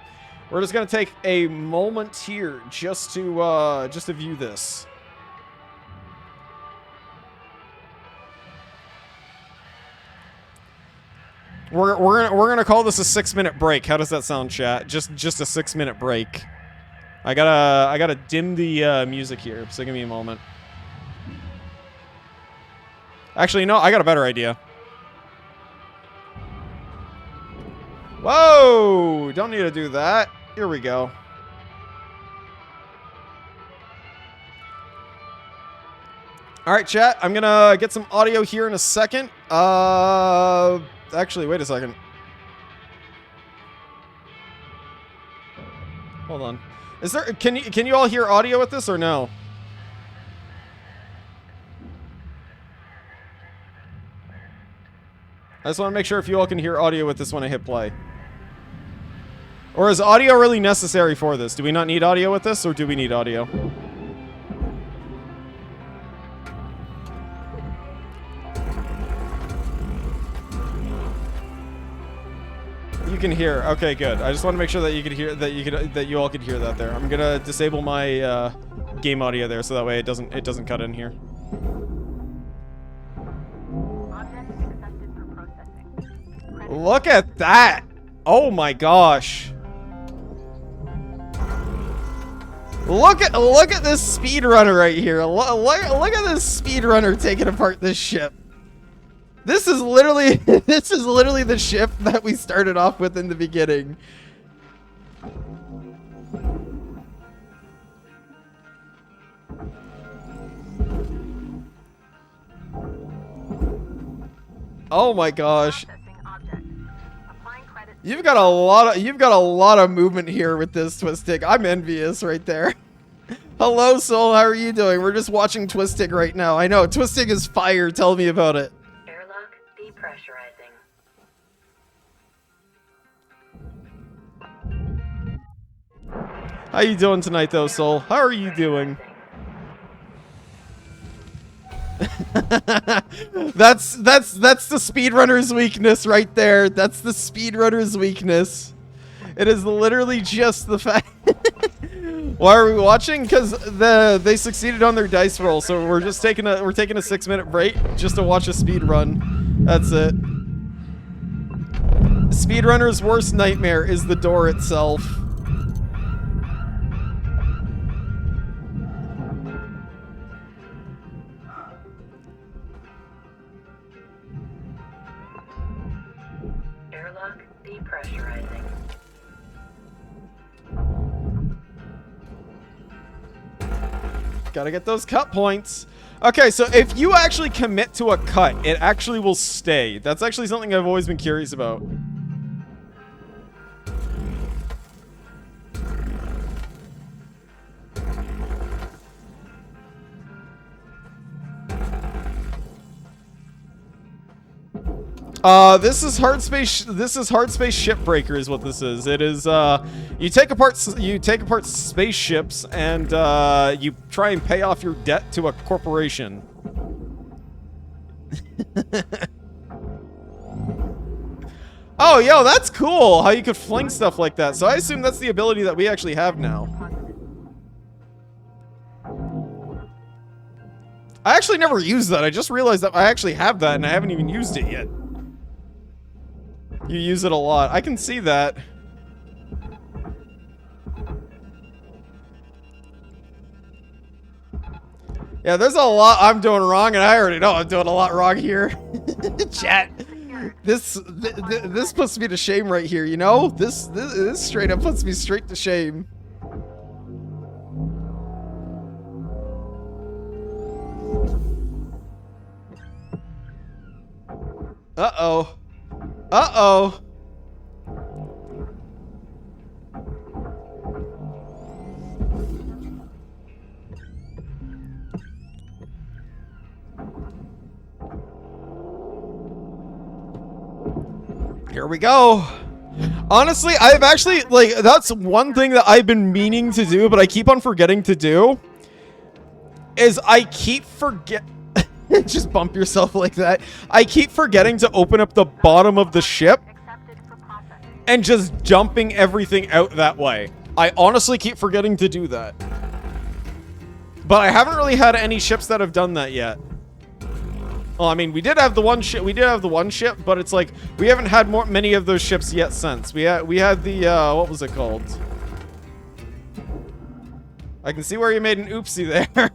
we're just going to take a moment here just to view this. We're gonna call this a 6-minute break. How does that sound, chat? Just a 6-minute break. I gotta dim the music here, so give me a moment. Actually, no, I got a better idea. Whoa! Don't need to do that. Here we go. All right, chat. I'm gonna get some audio here in a second. Actually, wait a second. Hold on. Is there? Can you all hear audio with this or no? I just want to make sure if you all can hear audio with this when I hit play. Or is audio really necessary for this? Do we not need audio with this, or do we need audio? You can hear. Okay, good. I just want to make sure that you could hear that you all could hear that there. I'm gonna disable my game audio there so that way it doesn't cut in here. Look at that! Oh my gosh! Look at this speedrunner right here. Look at this speedrunner taking apart this ship. This is literally the ship that we started off with in the beginning. Oh my gosh. You've got a lot of movement here with this Twistig. I'm envious right there. Hello, Soul. How are you doing? We're just watching Twistig right now. I know Twistig is fire. Tell me about it. Airlock depressurizing. How you doing tonight, though, Soul? How are you doing? That's the speedrunner's weakness right there. That's the speedrunner's weakness. It is literally just the fact. Why are we watching? Because they succeeded on their dice roll, so we're taking a 6-minute break just to watch a speed run. That's it. Speedrunner's worst nightmare is the door itself. Airlock depressurizing. Gotta get those cut points. Okay, so if you actually commit to a cut, it actually will stay. That's actually something I've always been curious about. This is Hardspace. This is Hardspace Shipbreaker, is what this is. It is you take apart spaceships and you try and pay off your debt to a corporation. Oh, yo, that's cool. How you could fling stuff like that. So I assume that's the ability that we actually have now. I actually never used that. I just realized that I actually have that and I haven't even used it yet. You use it a lot. I can see that. Yeah, there's a lot I'm doing wrong, and I already know I'm doing a lot wrong here. Chat. This puts me to shame right here, you know? This straight up puts me straight to shame. Uh-oh. Uh-oh. Here we go. Honestly, I've actually, like, that's one thing that I've been meaning to do, but I keep on forgetting to do. Is I keep just bump yourself like that. I keep forgetting to open up the bottom of the ship and just dumping everything out that way. I honestly keep forgetting to do that. But I haven't really had any ships that have done that yet. Well, I mean, we did have the one ship. We did have the one ship, but it's like we haven't had many of those ships yet since. We had the what was it called? I can see where you made an oopsie there.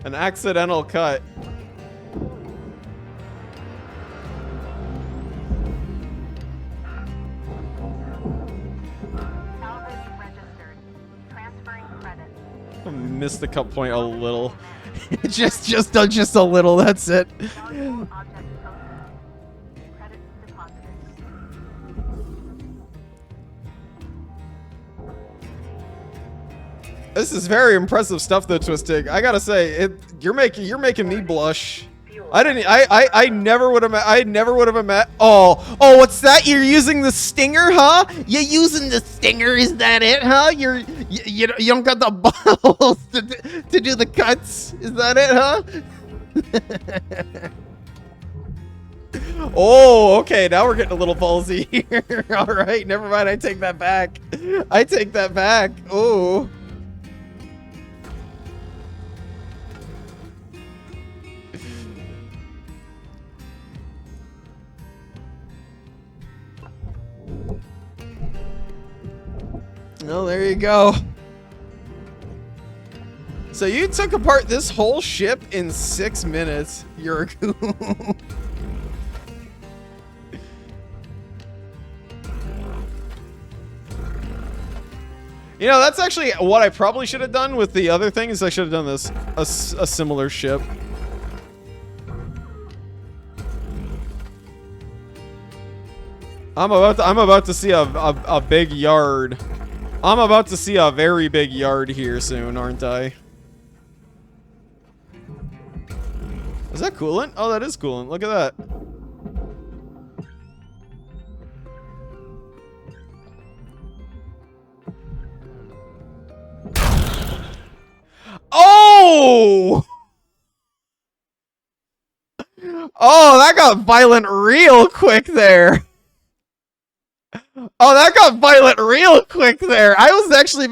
An accidental cut. I missed the cut point a little. just a little, that's it. This is very impressive stuff though, Twistig. I gotta say, you're making me blush. I never would have met. Oh, what's that? You're using the stinger, huh? You're using the stinger, is that it, huh? You don't got the balls to do the cuts, is that it, huh? Oh, okay, now we're getting a little ballsy here. All right, never mind, I take that back. Oh. Oh, there you go. So you took apart this whole ship in 6 minutes. You're a goon. You know, that's actually what I probably should have done with the other thing is I should have done this. A similar ship. I'm about to see a big yard. I'm about to see a very big yard here soon, aren't I? Is that coolant? Oh, that is coolant. Look at that. Oh! Oh, that got violent real quick there. Oh, that got violent real quick there. I was actually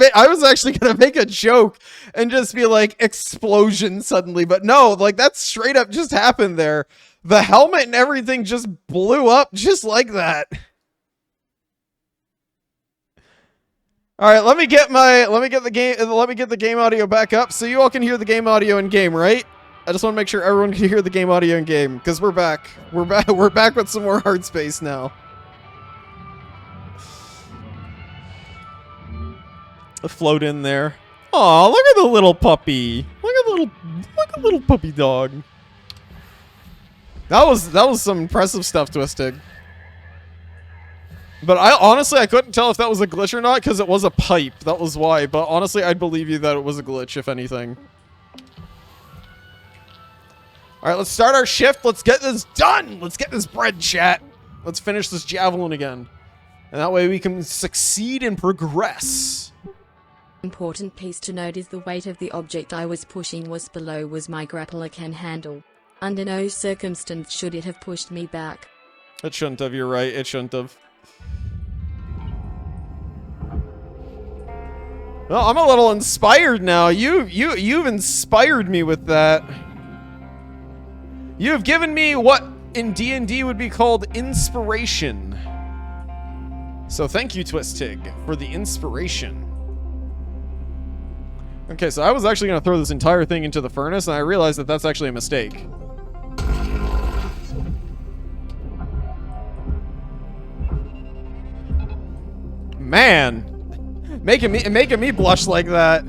gonna make a joke and just be like explosion suddenly, but no, like that straight up just happened there. The helmet and everything just blew up just like that. All right, let me get the game audio back up so you all can hear the game audio in game, right? I just want to make sure everyone can hear the game audio in game because we're back. We're back with some more Hardspace now. Float in there. Aw, look at the little puppy. Look at little puppy dog. That was some impressive stuff, Twisted. But I couldn't tell if that was a glitch or not because it was a pipe. That was why. But honestly, I'd believe you that it was a glitch, if anything. All right, let's start our shift. Let's get this done. Let's get this bread, chat. Let's finish this javelin again. And that way we can succeed and progress. Important piece to note is the weight of the object I was pushing was below was my grappler can handle. Under no circumstance should it have pushed me back. It shouldn't have, you're right, it shouldn't have. Well, I'm a little inspired now. You've inspired me with that. You have given me what in D&D would be called inspiration. So thank you, Twistig, for the inspiration. Okay, so I was actually going to throw this entire thing into the furnace, and I realized that that's actually a mistake. Man, making me blush like that.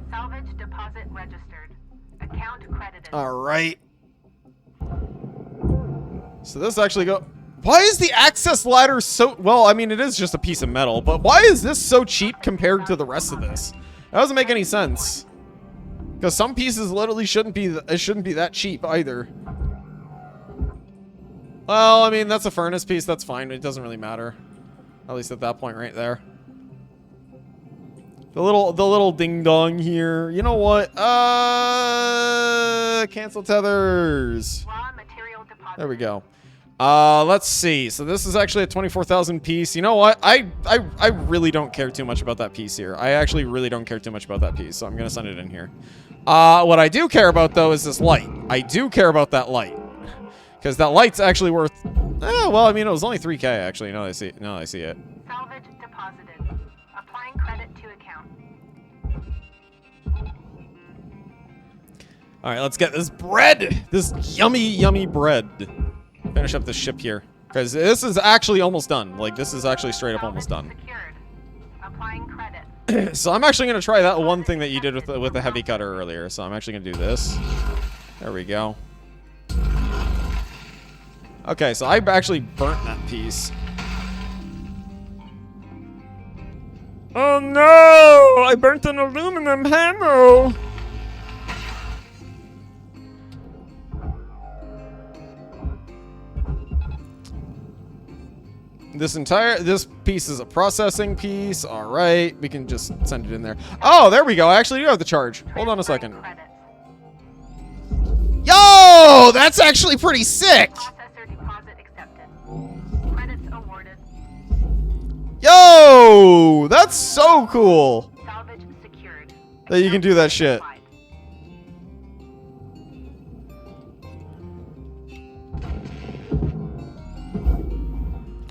Salvage deposit registered. Account credited. All right. So this actually go. Why is the access ladder so... Well, I mean, it is just a piece of metal, but why is this so cheap compared to the rest of this? That doesn't make any sense. Because some pieces literally shouldn't be that cheap either. Well, I mean, that's a furnace piece. That's fine. It doesn't really matter. At least at that point right there. The little ding-dong here. You know what? Cancel tethers. Raw material deposit. There we go. Let's see. So this is actually a 24,000 piece. You know what? I really don't care too much about that piece here. I actually really don't care too much about that piece, so I'm gonna send it in here. What I do care about though is this light. I do care about that light. Because that light's actually worth well, I mean it was only 3K actually, now that I see it. Salvage deposited. Applying credit to account. Alright, let's get this bread! This yummy, yummy bread. Finish up this ship here. Because this is actually almost done. Like, this is actually straight up almost done. Secured. Applying credit. So I'm actually going to try that one thing that you did with the heavy cutter earlier. So I'm actually going to do this. There we go. Okay, so I actually burnt that piece. Oh no! I burnt an aluminum hammer! This piece is a processing piece. All right, we can just send it in there. Oh, there we go. I actually do have the charge. Hold on a second. Yo, that's actually pretty sick. Processor deposit accepted. Credits awarded. Yo, that's so cool. Salvage secured. That you can do that shit.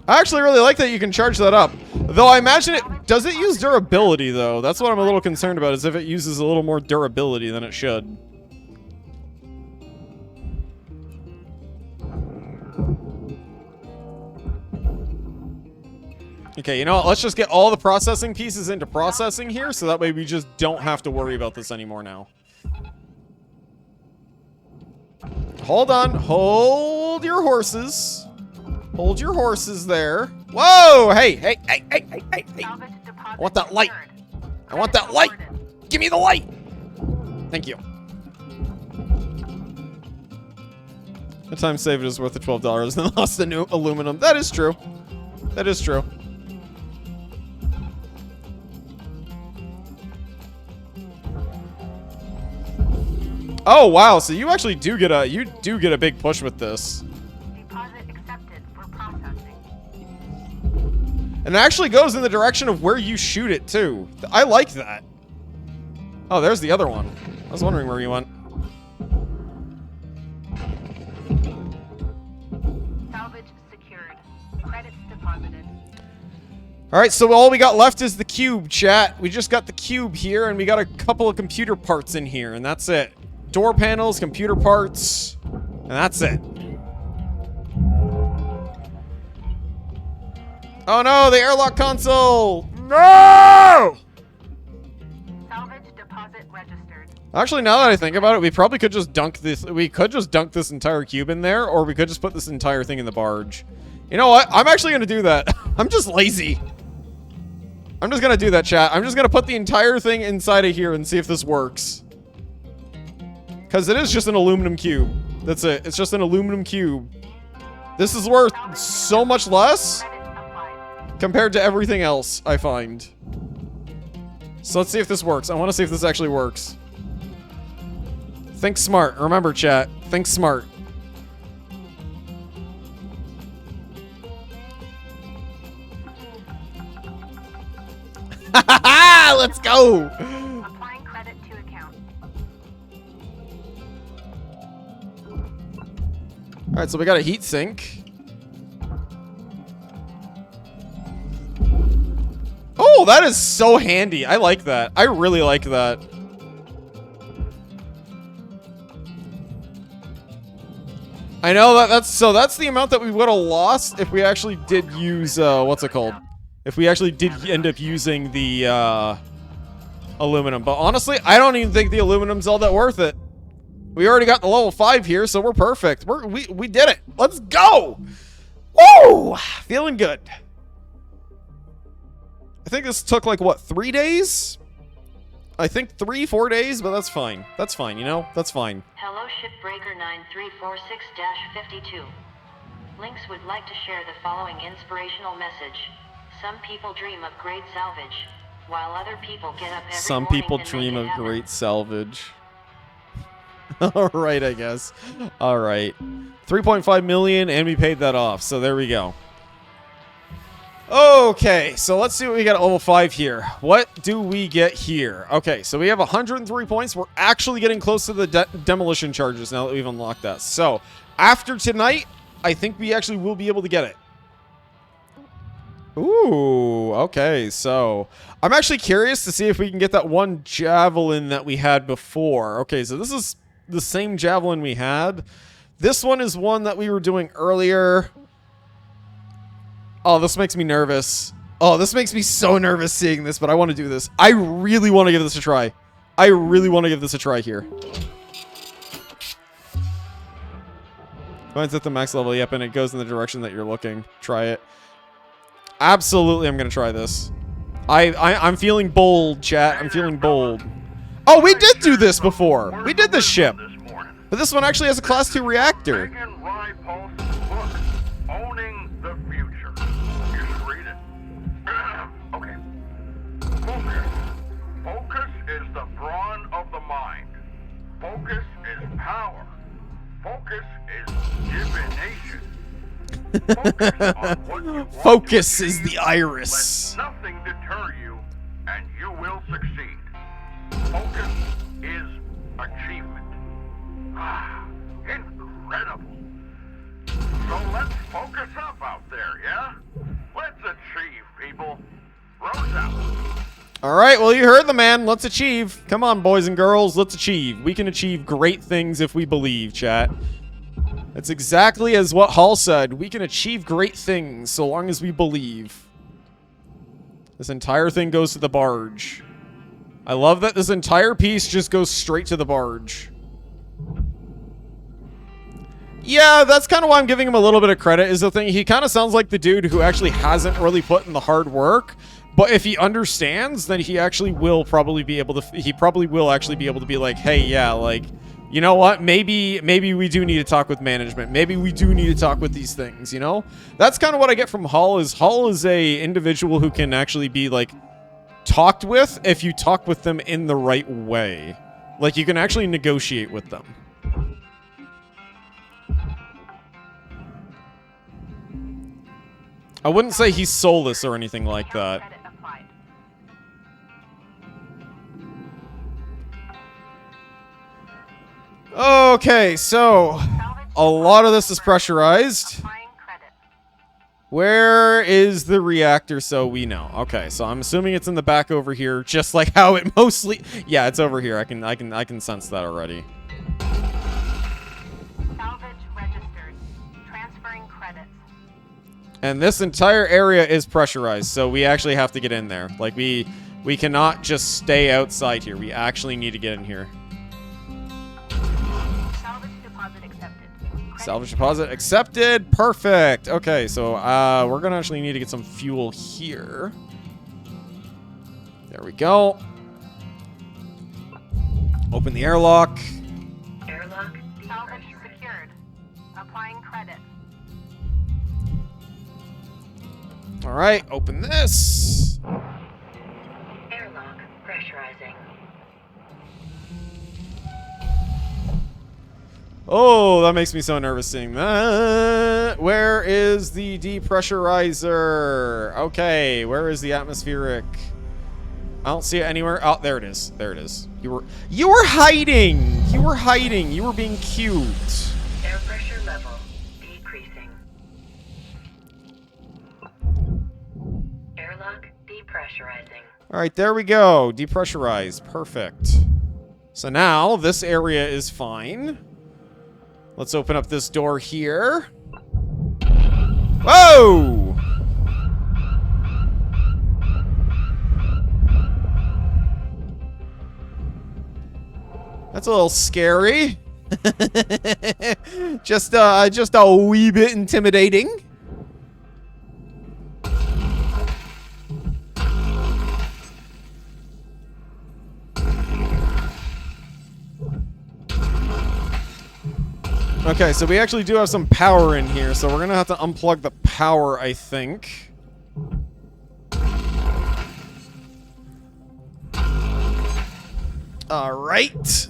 I actually really like that you can charge that up. Though I imagine does it use durability though? That's what I'm a little concerned about, is if it uses a little more durability than it should. Okay, you know what? Let's just get all the processing pieces into processing here, so that way we just don't have to worry about this anymore now. Hold on. Hold your horses. Hold your horses there. Whoa! Hey! I want that light. I want that light. Give me the light. Thank you. The time saved is worth the $12 and lost the new aluminum. That is true. That is true. Oh wow! So you actually do get a big push with this. And it actually goes in the direction of where you shoot it, too. I like that. Oh, there's the other one. I was wondering where you went. Salvage secured. Credits deposited. Alright, so all we got left is the cube, chat. We just got the cube here, and we got a couple of computer parts in here, and that's it. Door panels, computer parts, and that's it. Oh no, the airlock console! No! Salvage deposit registered. Actually, now that I think about it, we probably could just dunk this. We could just dunk this entire cube in there, or we could just put this entire thing in the barge. You know what? I'm actually gonna do that. I'm just lazy. I'm just gonna do that, chat. I'm just gonna put the entire thing inside of here and see if this works. Because it is just an aluminum cube. That's it. It's just an aluminum cube. This is worth so much less compared to everything else, I find. So let's see if this works. I want to see if this actually works. Think smart. Remember, chat. Think smart. Let's go. Applying credit to account. All right, so we got a heat sink. Oh, that is so handy. I like that. I really like that. I know that's the amount that we would have lost if we actually did use what's it called? If we actually did end up using the aluminum. But honestly, I don't even think the aluminum's all that worth it. We already got the level 5 here, so we're perfect. We did it. Let's go. Woo! Feeling good. I think this took like what, 3 days? I think 3-4 days, but that's fine. That's fine, you know? That's fine. Hello, Shipbreaker 9346-52. Lynx would like to share the following inspirational message. Some people dream of great salvage, while other people get up every Some morning people and dream make of it happen. great salvage. Alright, I guess. Alright. 3.5 million, and we paid that off, so there we go. Okay, so let's see what we got at level 5 here. What do we get here? Okay, so we have 103 points. We're actually getting close to the demolition charges now that we've unlocked that. So, after tonight, I think we actually will be able to get it. Ooh, okay, so I'm actually curious to see if we can get that one javelin that we had before. Okay, so this is the same javelin we had. This one is one that we were doing earlier. Oh, this makes me nervous. Oh, this makes me so nervous seeing this, but I want to do this. I really want to give this a try. I really want to give this a try here. Mine's at the max level, yep, and it goes in the direction that you're looking. Try it. Absolutely, I'm going to try this. I'm feeling bold, chat. I'm feeling bold. Oh, we did do this before. We did this ship. But this one actually has a Class 2 reactor. Megan Ripost's book, Owning the Future. You should read it. Okay. Focus. Focus is the brawn of the mind. Focus is power. Focus is divination. Focus on what you want Focus to is achieve. the iris. Let nothing deter you, and you will succeed. Focus is achievement. Ah, incredible. So let's focus up out there, yeah? Let's achieve, people. Rose out. All right, well, you heard the man. Let's achieve. Come on, boys and girls. Let's achieve. We can achieve great things if we believe, chat. That's exactly as what Hall said. We can achieve great things so long as we believe. This entire thing goes to the barge. I love that this entire piece just goes straight to the barge. Yeah, that's kind of why I'm giving him a little bit of credit, is the thing. He kind of sounds like the dude who actually hasn't really put in the hard work. But if he understands, then he actually will probably be able to... He probably will actually be able to be like, hey, yeah, like... You know what? Maybe we do need to talk with management. Maybe we do need to talk with these things, you know? That's kind of what I get from Hall is a individual who can actually be, like, talked with if you talk with them in the right way. Like, you can actually negotiate with them. I wouldn't say he's soulless or anything like that. Credit applied. Okay, so a lot of this is pressurized. Applying credit. Where is the reactor so we know? Okay, so I'm assuming it's in the back over here, just like how it mostly... Yeah, it's over here. I can sense that already. Salvage registered. Transferring credits. And this entire area is pressurized, so we actually have to get in there. Like, we cannot just stay outside here. We actually need to get in here. Salvage deposit accepted. Credit Salvage deposit accepted. Perfect. Okay, so we're gonna actually need to get some fuel here. There we go. Open the airlock. Airlock. Salvage secured. Applying credit. All right, open this. Airlock pressurizing. Oh, that makes me so nervous seeing that. Where is the depressurizer? Okay, where is the atmospheric? I don't see it anywhere. Oh, there it is. There it is. You were hiding. You were hiding. You were being cute. Air pressure level decreasing. Airlock depressurizing. All right, there we go. Depressurize. Perfect. So now this area is fine. Let's open up this door here. Whoa! That's a little scary. just a wee bit intimidating. Okay, so we actually do have some power in here, so we're gonna have to unplug the power, I think. All right.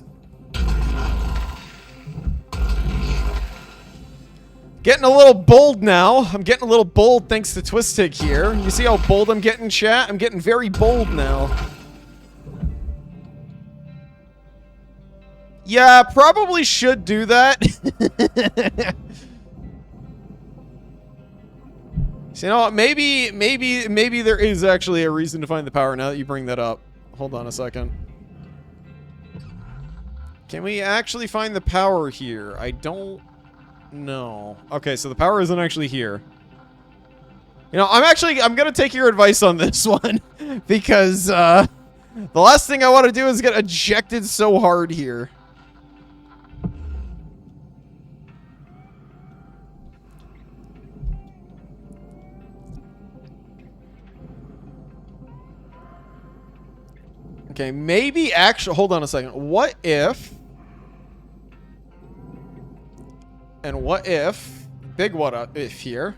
Getting a little bold now. I'm getting a little bold thanks to Twistig here. You see how bold I'm getting, chat? I'm getting very bold now. Yeah, probably should do that. So, you know what? Maybe there is actually a reason to find the power now that you bring that up. Hold on a second. Can we actually find the power here? I don't know. Okay, so the power isn't actually here. You know, I'm gonna take your advice on this one. Because, the last thing I want to do is get ejected so hard here. Okay, maybe actually, hold on a second. What if, and what if, big what if here.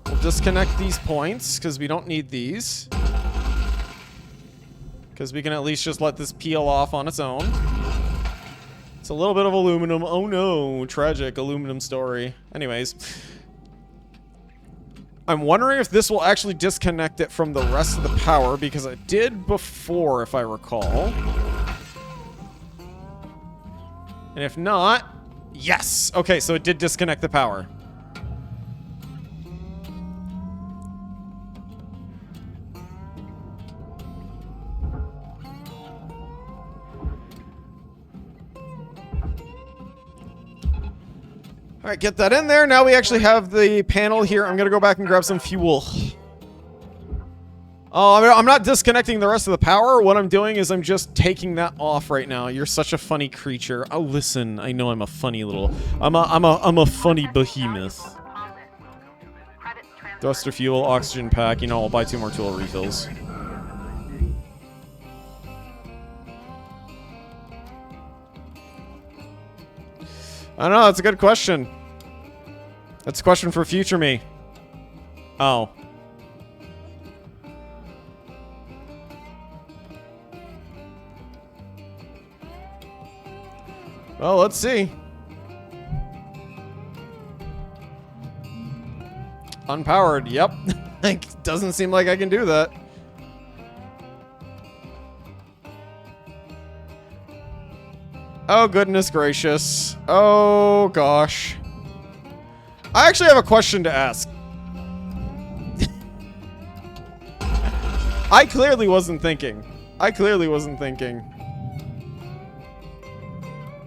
We'll disconnect these points, because we don't need these. Because we can at least just let this peel off on its own. It's a little bit of aluminum. Oh no, tragic aluminum story. Anyways. I'm wondering if this will actually disconnect it from the rest of the power, because it did before, if I recall. And if not, yes! Okay, so it did disconnect the power. Alright, get that in there. Now we actually have the panel here. I'm gonna go back and grab some fuel. Oh, I'm not disconnecting the rest of the power. What I'm doing is I'm just taking that off right now. You're such a funny creature. Oh, listen, I know I'm a funny little... I'm a funny behemoth. Thruster fuel, oxygen pack. You know, I'll buy 2 more tool refills. I don't know, that's a good question. That's a question for future me. Oh. Well, let's see. Unpowered, yep. Doesn't seem like I can do that. Oh, goodness gracious. Oh, gosh. I actually have a question to ask. I clearly wasn't thinking.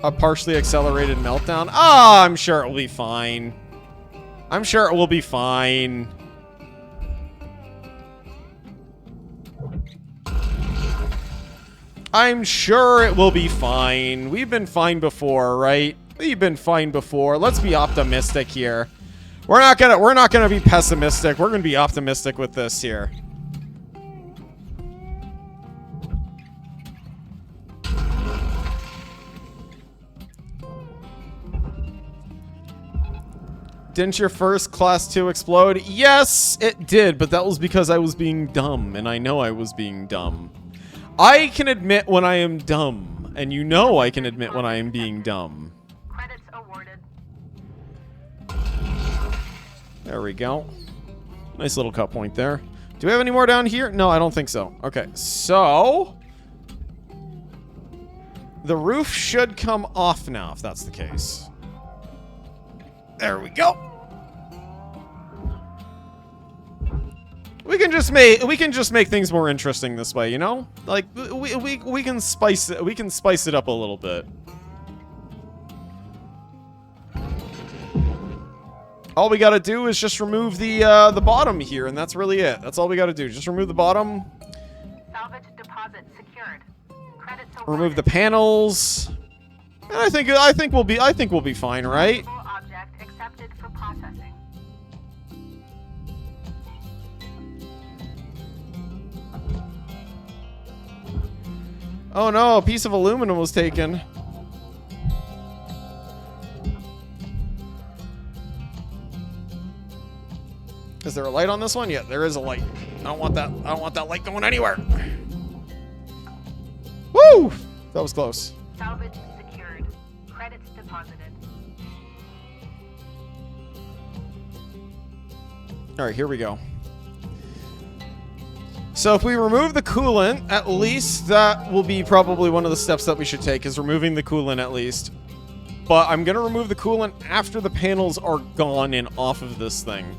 A partially accelerated meltdown? Ah, I'm sure it will be fine. I'm sure it will be fine. I'm sure it will be fine. We've been fine before, right? We've been fine before. Let's be optimistic here. We're not gonna be pessimistic. We're gonna be optimistic with this here. Didn't your first class 2 explode? Yes, it did, but that was because I was being dumb, and I know I was being dumb. I can admit when I am dumb, and you know I can admit when I am being dumb. Credits awarded. There we go. Nice little cut point there. Do we have any more down here? No, I don't think so. Okay, so the roof should come off now if that's the case. There we go. We can just make things more interesting this way, you know? Like we can spice it up a little bit. All we gotta do is just remove the bottom here, and that's really it. That's all we gotta do. Just remove the bottom. Salvage deposit secured. Credits Remove the panels. And I think we'll be fine, right? Object accepted for processing. Oh no, a piece of aluminum was taken. Is there a light on this one? Yeah, there is a light. I don't want that light going anywhere. Woo! That was close. Salvage secured. Credits deposited. All right, here we go. So if we remove the coolant, at least that will be probably one of the steps that we should take, is removing the coolant at least. But I'm gonna remove the coolant after the panels are gone and off of this thing.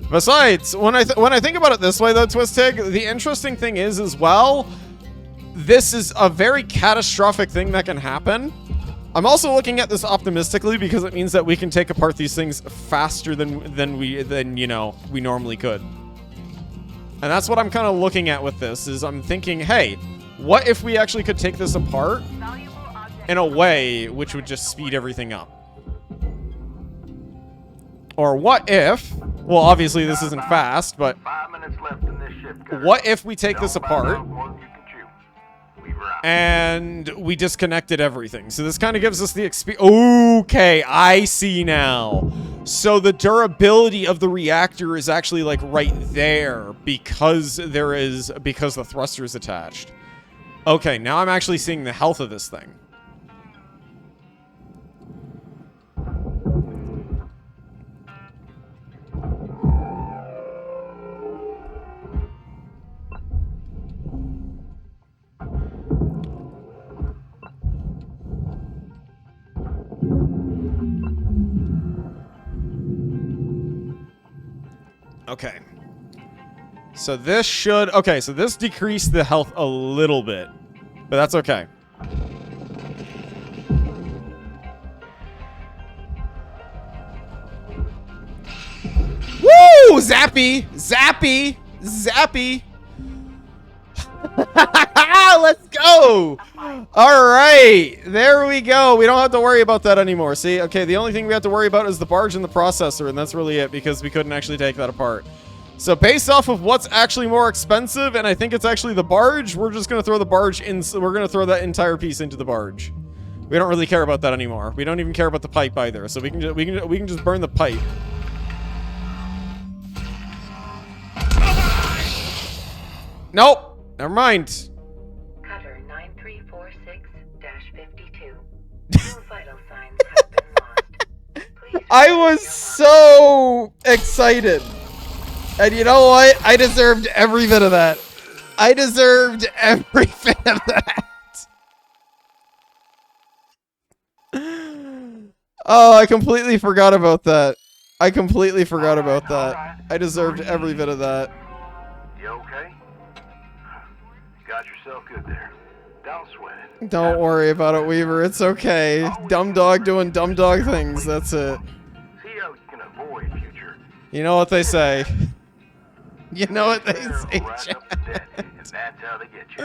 Besides, when I think about it this way though, Twistig, the interesting thing is as well, this is a very catastrophic thing that can happen. I'm also looking at this optimistically because it means that we can take apart these things faster than you know we normally could. And that's what I'm kind of looking at with this, is I'm thinking, hey, what if we actually could take this apart in a way which would just speed everything up? Or what if, well, obviously this isn't fast, but 5 minutes left in this ship. what if we take this apart and we disconnected everything? So this kind of gives us the experience. Okay, I see now. So the durability of the reactor is actually like right there because the thruster is attached. Okay, now I'm actually seeing the health of this thing. Okay. So this should... Okay, so this decreased the health a little bit. But that's okay. Woo! Zappy! Zappy! Zappy! Let's go! Alright! There we go. We don't have to worry about that anymore. See? Okay, the only thing we have to worry about is the barge and the processor, and that's really it, because we couldn't actually take that apart. So based off of what's actually more expensive, and I think it's actually the barge, we're just going to throw the barge in. We're going to throw that entire piece into the barge. We don't really care about that anymore. We don't even care about the pipe either, so we can just burn the pipe. Nope. Never mind. Cutter 9346-52. No vital signs have been lost. Please I was so excited. And you know what? I deserved every bit of that. I deserved every bit of that. Oh, I completely forgot about that. I completely forgot about that. I deserved every bit of that. You okay? You got yourself good there. Don't sweat it. Don't worry about it, Weaver. It's okay. Dumb dog doing dumb dog things. That's it. See how you can avoid future. You know what they say. You know what they say, Chad. That's how they get you.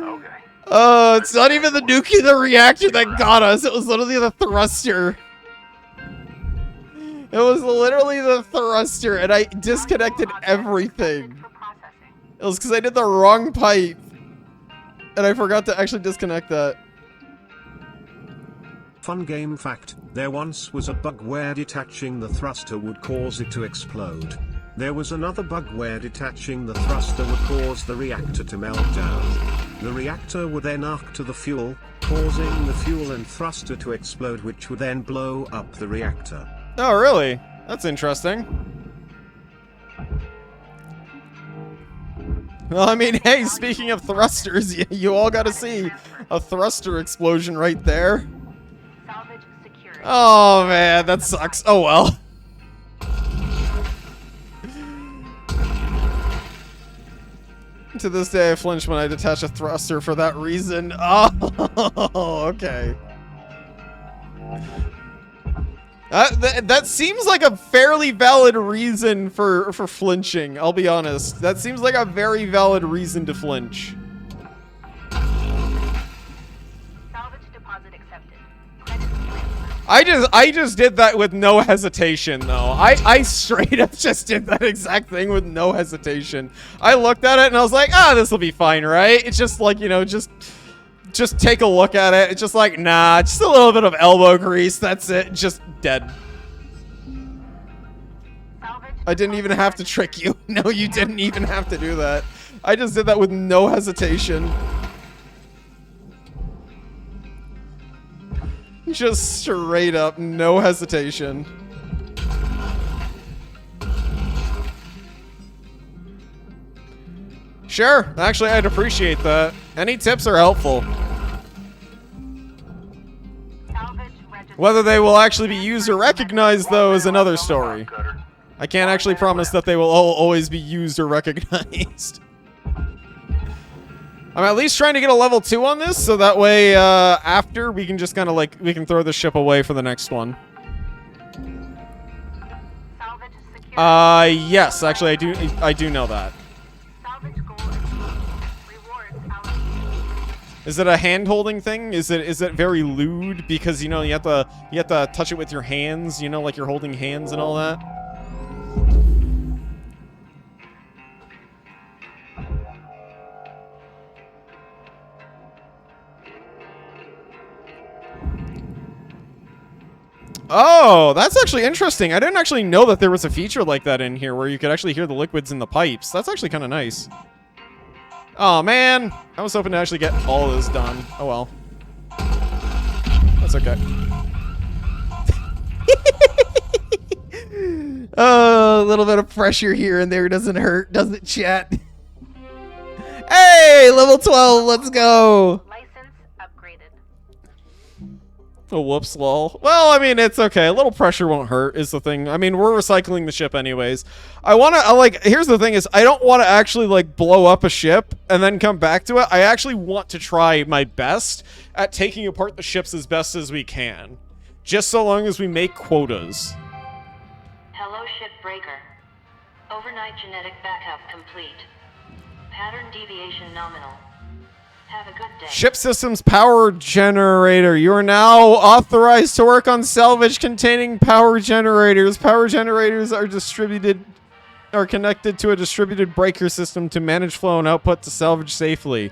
Okay. Oh, it's not even the nuclear reactor that got us. It was literally the thruster. It was literally the thruster, and I disconnected everything. It was because I did the wrong pipe. And I forgot to actually disconnect that. Fun game fact, there once was a bug where detaching the thruster would cause it to explode. There was another bug where detaching the thruster would cause the reactor to melt down. The reactor would then arc to the fuel, causing the fuel and thruster to explode, which would then blow up the reactor. Oh, really? That's interesting. Well, I mean, hey, speaking of thrusters, you all got to see a thruster explosion right there. Salvage secured. Oh, man, that sucks. Oh, well. To this day, I flinch when I detach a thruster for that reason. Oh, okay. That seems like a fairly valid reason for flinching, I'll be honest. That seems like a very valid reason to flinch. Salvage deposit accepted. Credits transferred. I just did that with no hesitation, though. I straight up just did that exact thing with no hesitation. I looked at it and I was like, this will be fine, right? It's just like, you know, just take a look at it. It's just like, nah, just a little bit of elbow grease. That's it. Just dead. I didn't even have to trick you. No, you didn't even have to do that. I just did that with no hesitation. Just straight up, no hesitation. Sure, actually, I'd appreciate that. Any tips are helpful. Whether they will actually be used or recognized, though, is another story. I can't actually promise that they will always be used or recognized. I'm at least trying to get a level 2 on this, so that way, after, we can just kind of, like, we can throw the ship away for the next one. Yes, actually, I do know that. Is it a hand-holding thing? Is it very lewd? Because, you know, you have to touch it with your hands, you know, like you're holding hands and all that? Oh, that's actually interesting. I didn't actually know that there was a feature like that in here where you could actually hear the liquids in the pipes. That's actually kind of nice. Oh, man. I was hoping to actually get all of this done. Oh, well. That's okay. Oh, a little bit of pressure here and there doesn't hurt, does it, chat? Hey, level 12, let's go. License upgraded. Oh, whoops, lol. Well, I mean, it's okay. A little pressure won't hurt is the thing. I mean, we're recycling the ship anyways. Here's the thing is, I don't want to actually, like, blow up a ship and then come back to it. I actually want to try my best at taking apart the ships as best as we can. Just so long as we make quotas. Hello, Shipbreaker. Overnight genetic backup complete. Pattern deviation nominal. Have a good day. Ship systems power generator. You are now authorized to work on salvage containing power generators. Power generators are connected to a distributed breaker system to manage flow and output to salvage safely.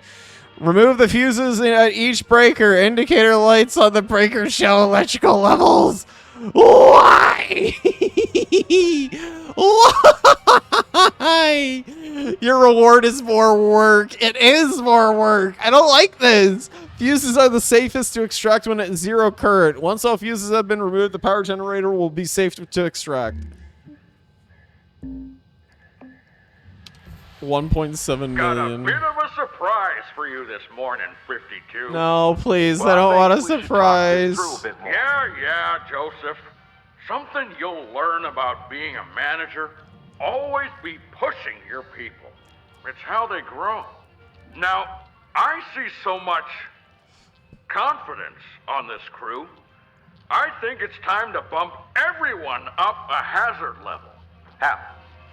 Remove the fuses at each breaker. Indicator lights on the breaker show electrical levels. Why? Why? Your reward is more work. It is more work. I don't like this. Fuses are the safest to extract when at 0 current. Once all fuses have been removed, the power generator will be safe to extract. 1.7 Got a million. bit of a surprise for you this morning, 52. No, please. Well, I don't want a we should talk surprise. this through a bit more. Yeah, Joseph. Something you'll learn about being a manager, always be pushing your people. It's how they grow. Now, I see so much confidence on this crew. I think it's time to bump everyone up a hazard level. Hal,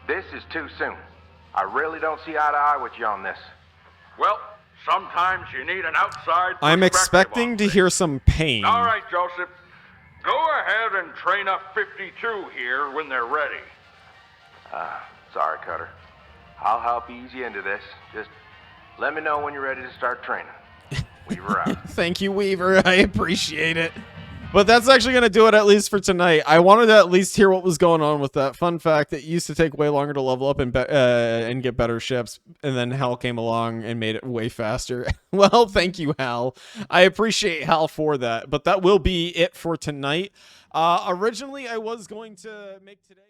this is too soon. I really don't see eye to eye with you on this. Well, sometimes you need an outside I'm perspective expecting on to things. hear some pain. All right, Joseph. Go ahead and train up 52 here when they're ready. Sorry, Cutter. I'll help ease you into this. Just let me know when you're ready to start training. Weaver out. Thank you, Weaver. I appreciate it. But that's actually going to do it, at least for tonight. I wanted to at least hear what was going on with that. Fun fact, it used to take way longer to level up and get better ships, and then Hal came along and made it way faster. Well, thank you, Hal. I appreciate Hal for that. But that will be it for tonight. Originally, I was going to make today...